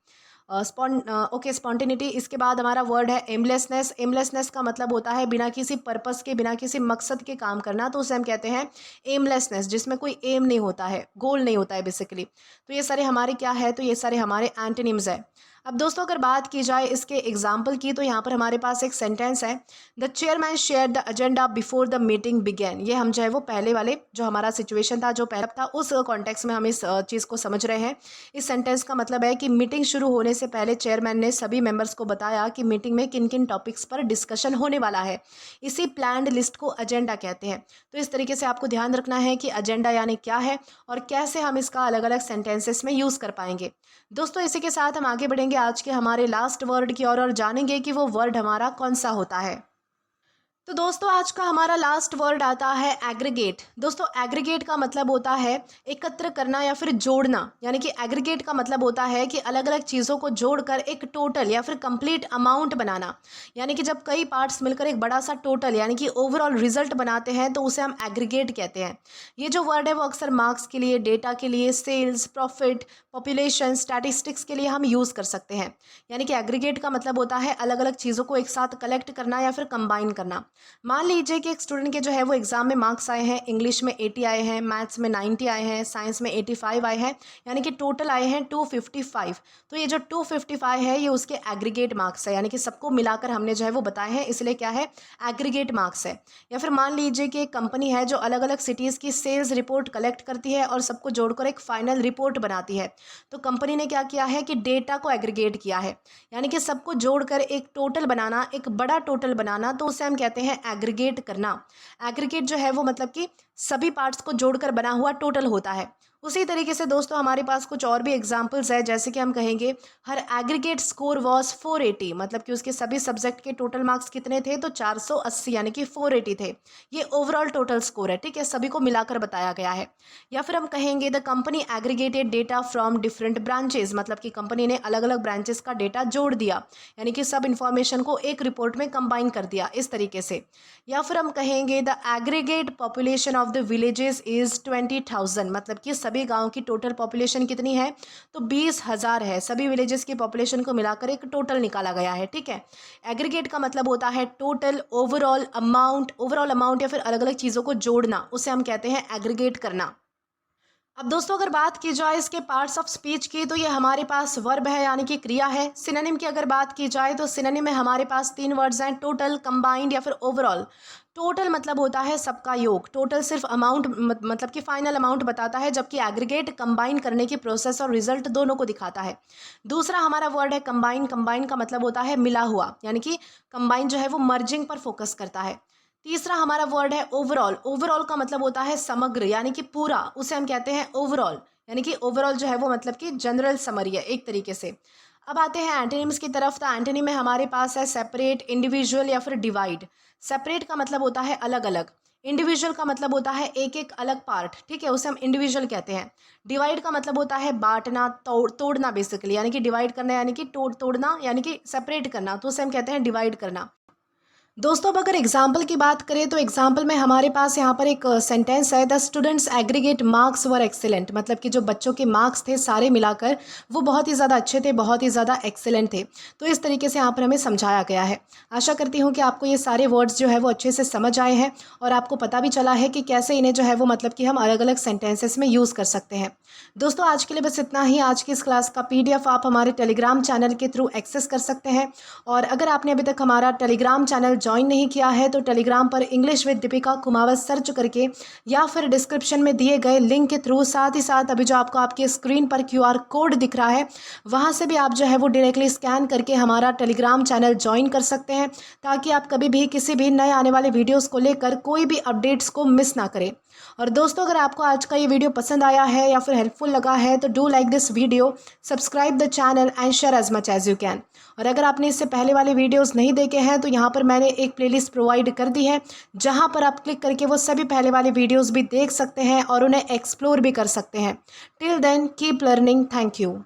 S1: स्पॉन्टेनिटी। इसके बाद हमारा वर्ड है एमलेसनेस। एमलेसनेस का मतलब होता है बिना किसी पर्पस के, बिना किसी मकसद के काम करना, तो उसे हम कहते हैं एमलेसनेस, जिसमें कोई एम नहीं होता है, गोल नहीं होता है बेसिकली। तो ये सारे हमारे क्या है, तो ये सारे हमारे एंटोनिम्स है। अब दोस्तों अगर बात की जाए इसके एग्जाम्पल की, तो यहाँ पर हमारे पास एक सेंटेंस है, the chairman share the agenda before the meeting began. ये हम जो है वो पहले वाले जो हमारा सिचुएशन था, जो पहला था, उस कॉन्टेक्स्ट में हम इस चीज़ को समझ रहे हैं। इस सेंटेंस का मतलब है कि मीटिंग शुरू होने से पहले चेयरमैन ने सभी मेंबर्स को बताया कि मीटिंग में किन किन टॉपिक्स पर डिस्कशन होने वाला है। इसी प्लान्ड लिस्ट को एजेंडा कहते हैं। तो इस तरीके से आपको ध्यान रखना है कि एजेंडा यानी क्या है और कैसे हम इसका अलग अलग सेंटेंसेस में यूज़ कर पाएंगे। दोस्तों इसी के साथ हम आगे बढ़ेंगे आज के हमारे लास्ट वर्ड की ओर और जानेंगे कि वो वर्ड हमारा कौन सा होता है। तो दोस्तों आज का हमारा लास्ट वर्ड आता है एग्रीगेट। दोस्तों एग्रीगेट का मतलब होता है एकत्र करना या फिर जोड़ना, यानी कि एग्रीगेट का मतलब होता है कि अलग अलग चीज़ों को जोड़कर एक टोटल या फिर कंप्लीट अमाउंट बनाना। यानी कि जब कई पार्ट्स मिलकर एक बड़ा सा टोटल यानी कि ओवरऑल रिजल्ट बनाते हैं, तो उसे हम एग्रीगेट कहते हैं। ये जो वर्ड है वो अक्सर मार्क्स के लिए, डेटा के लिए, सेल्स, प्रॉफिट, पॉपुलेशन, स्टैटिस्टिक्स के लिए हम यूज़ कर सकते हैं। यानी कि एग्रीगेट का मतलब होता है अलग अलग चीज़ों को एक साथ कलेक्ट करना या फिर कंबाइन करना। मान लीजिए कि एक स्टूडेंट के जो है वो एग्जाम में मार्क्स आए हैं, इंग्लिश में 80 आए हैं, मैथ्स में 90 आए हैं, साइंस में 85 आए हैं, यानी कि टोटल आए हैं 255। तो ये जो 255 है ये उसके एग्रीगेट मार्क्स है, यानी कि सबको मिलाकर हमने जो है वो बताए हैं, इसलिए क्या है, एग्रीगेट मार्क्स है। या फिर मान लीजिए कि एक कंपनी है जो अलग अलग सिटीज़ की सेल्स रिपोर्ट कलेक्ट करती है और सबको जोड़कर एक फाइनल रिपोर्ट बनाती है। तो कंपनी ने क्या किया है कि डेटा को एग्रीगेट किया है, यानी कि सबको जोड़कर एक टोटल बनाना, एक बड़ा टोटल बनाना, तो उसे हम कहते हैं एग्रीगेट करना। एग्रीगेट जो है वो मतलब कि सभी पार्ट्स को जोड़कर बना हुआ टोटल होता है, उसी तरीके से दोस्तों हमारे पास कुछ और भी एग्जाम्पल्स है, जैसे कि हम कहेंगे हर एग्रीगेट स्कोर वॉज 480, मतलब कि उसके सभी सब्जेक्ट के टोटल मार्क्स कितने थे, तो 480 यानी कि 480 थे। ये ओवरऑल टोटल स्कोर है, ठीक है, सभी को मिलाकर बताया गया है। या फिर हम कहेंगे the company aggregated data from different branches, मतलब कि कंपनी ने अलग अलग ब्रांचेस का डेटा जोड़ दिया, यानी कि सब इंफॉर्मेशन को एक रिपोर्ट में कंबाइन कर दिया, इस तरीके से। या फिर हम कहेंगे the aggregate population of the villages is 20,000, मतलब कि सभी गांव की टोटल पॉपुलेशन कितनी है, तो 20,000 है। सभी विलेजेस की पॉपुलेशन को मिलाकर एक टोटल निकाला गया है, ठीक है। एग्रीगेट का मतलब होता है टोटल, ओवरऑल अमाउंट या फिर अलग अलग चीज़ों को जोड़ना, उसे हम कहते हैं एग्रीगेट करना। अब दोस्तों अगर बात की जाए इसके पार्ट्स ऑफ स्पीच की, तो ये हमारे पास वर्ब है यानी कि क्रिया है। सिनोनिम की अगर बात की जाए तो सिनोनिम में हमारे पास 3 वर्ड्स हैं, टोटल, कंबाइंड या फिर ओवरऑल। टोटल मतलब होता है सबका योग, टोटल सिर्फ अमाउंट मतलब कि फाइनल अमाउंट बताता है, जबकि एग्रीगेट कंबाइन करने की प्रोसेस और रिजल्ट दोनों को दिखाता है। दूसरा हमारा वर्ड है कंबाइन। कंबाइन का मतलब होता है मिला हुआ, यानी कि कंबाइन जो है वो मर्जिंग पर फोकस करता है। तीसरा हमारा वर्ड है ओवरऑल। ओवरऑल का मतलब होता है समग्र, यानी कि पूरा, उसे हम कहते हैं ओवरऑल, यानी कि ओवरऑल जो है वो मतलब कि जनरल समरी है एक तरीके से। अब आते हैं एंटोनिम्स की तरफ। तो एंटोनिम में हमारे पास है सेपरेट, इंडिविजुअल या फिर डिवाइड। सेपरेट का मतलब होता है अलग अलग, इंडिविजुअल का मतलब होता है एक एक अलग पार्ट, ठीक है, उसे हम इंडिविजुअल कहते हैं। डिवाइड का मतलब होता है बांटना, तोड़ना बेसिकली, यानी कि डिवाइड करना यानी कि तोड़ना यानी कि सेपरेट करना, तो उसे हम कहते हैं डिवाइड करना। दोस्तों अब अगर एग्जाम्पल की बात करें तो एग्जाम्पल में हमारे पास यहाँ पर एक सेंटेंस है, the students aggregate marks were excellent, मतलब कि जो बच्चों के मार्क्स थे सारे मिलाकर वो बहुत ही ज़्यादा अच्छे थे, बहुत ही ज़्यादा एक्सेलेंट थे। तो इस तरीके से यहाँ पर हमें समझाया गया है। आशा करती हूँ कि आपको ये सारे वर्ड्स जो है वो अच्छे से समझ आए हैं और आपको पता भी चला है कि कैसे इन्हें जो है वो मतलब कि हम अलग अलग सेंटेंसेस में यूज़ कर सकते हैं। दोस्तों आज के लिए बस इतना ही। आज की इस क्लास का PDF आप हमारे टेलीग्राम चैनल के थ्रू एक्सेस कर सकते हैं। और अगर आपने अभी तक हमारा टेलीग्राम चैनल ज्वाइन नहीं किया है तो टेलीग्राम पर English with Deepika Kumawat search करके या फिर डिस्क्रिप्शन में दिए गए लिंक के थ्रू, साथ ही साथ अभी जो आपको आपकी स्क्रीन पर QR कोड दिख रहा है वहाँ से भी आप जो है वो डायरेक्टली स्कैन करके हमारा टेलीग्राम चैनल ज्वाइन कर सकते हैं, ताकि आप कभी भी किसी भी नए आने वाले वीडियोज़ को लेकर कोई भी अपडेट्स को मिस ना करें। और दोस्तों अगर आपको आज का ये वीडियो पसंद आया है या फिर हेल्पफुल लगा है तो do like this video, subscribe the channel and share as much as you can. और अगर आपने इससे पहले वाले वीडियोस नहीं देखे हैं तो यहाँ पर मैंने एक प्लेलिस्ट प्रोवाइड कर दी है, जहाँ पर आप क्लिक करके वो सभी पहले वाले वीडियोस भी देख सकते हैं और उन्हें एक्सप्लोर भी कर सकते हैं। Till then keep learning. Thank you.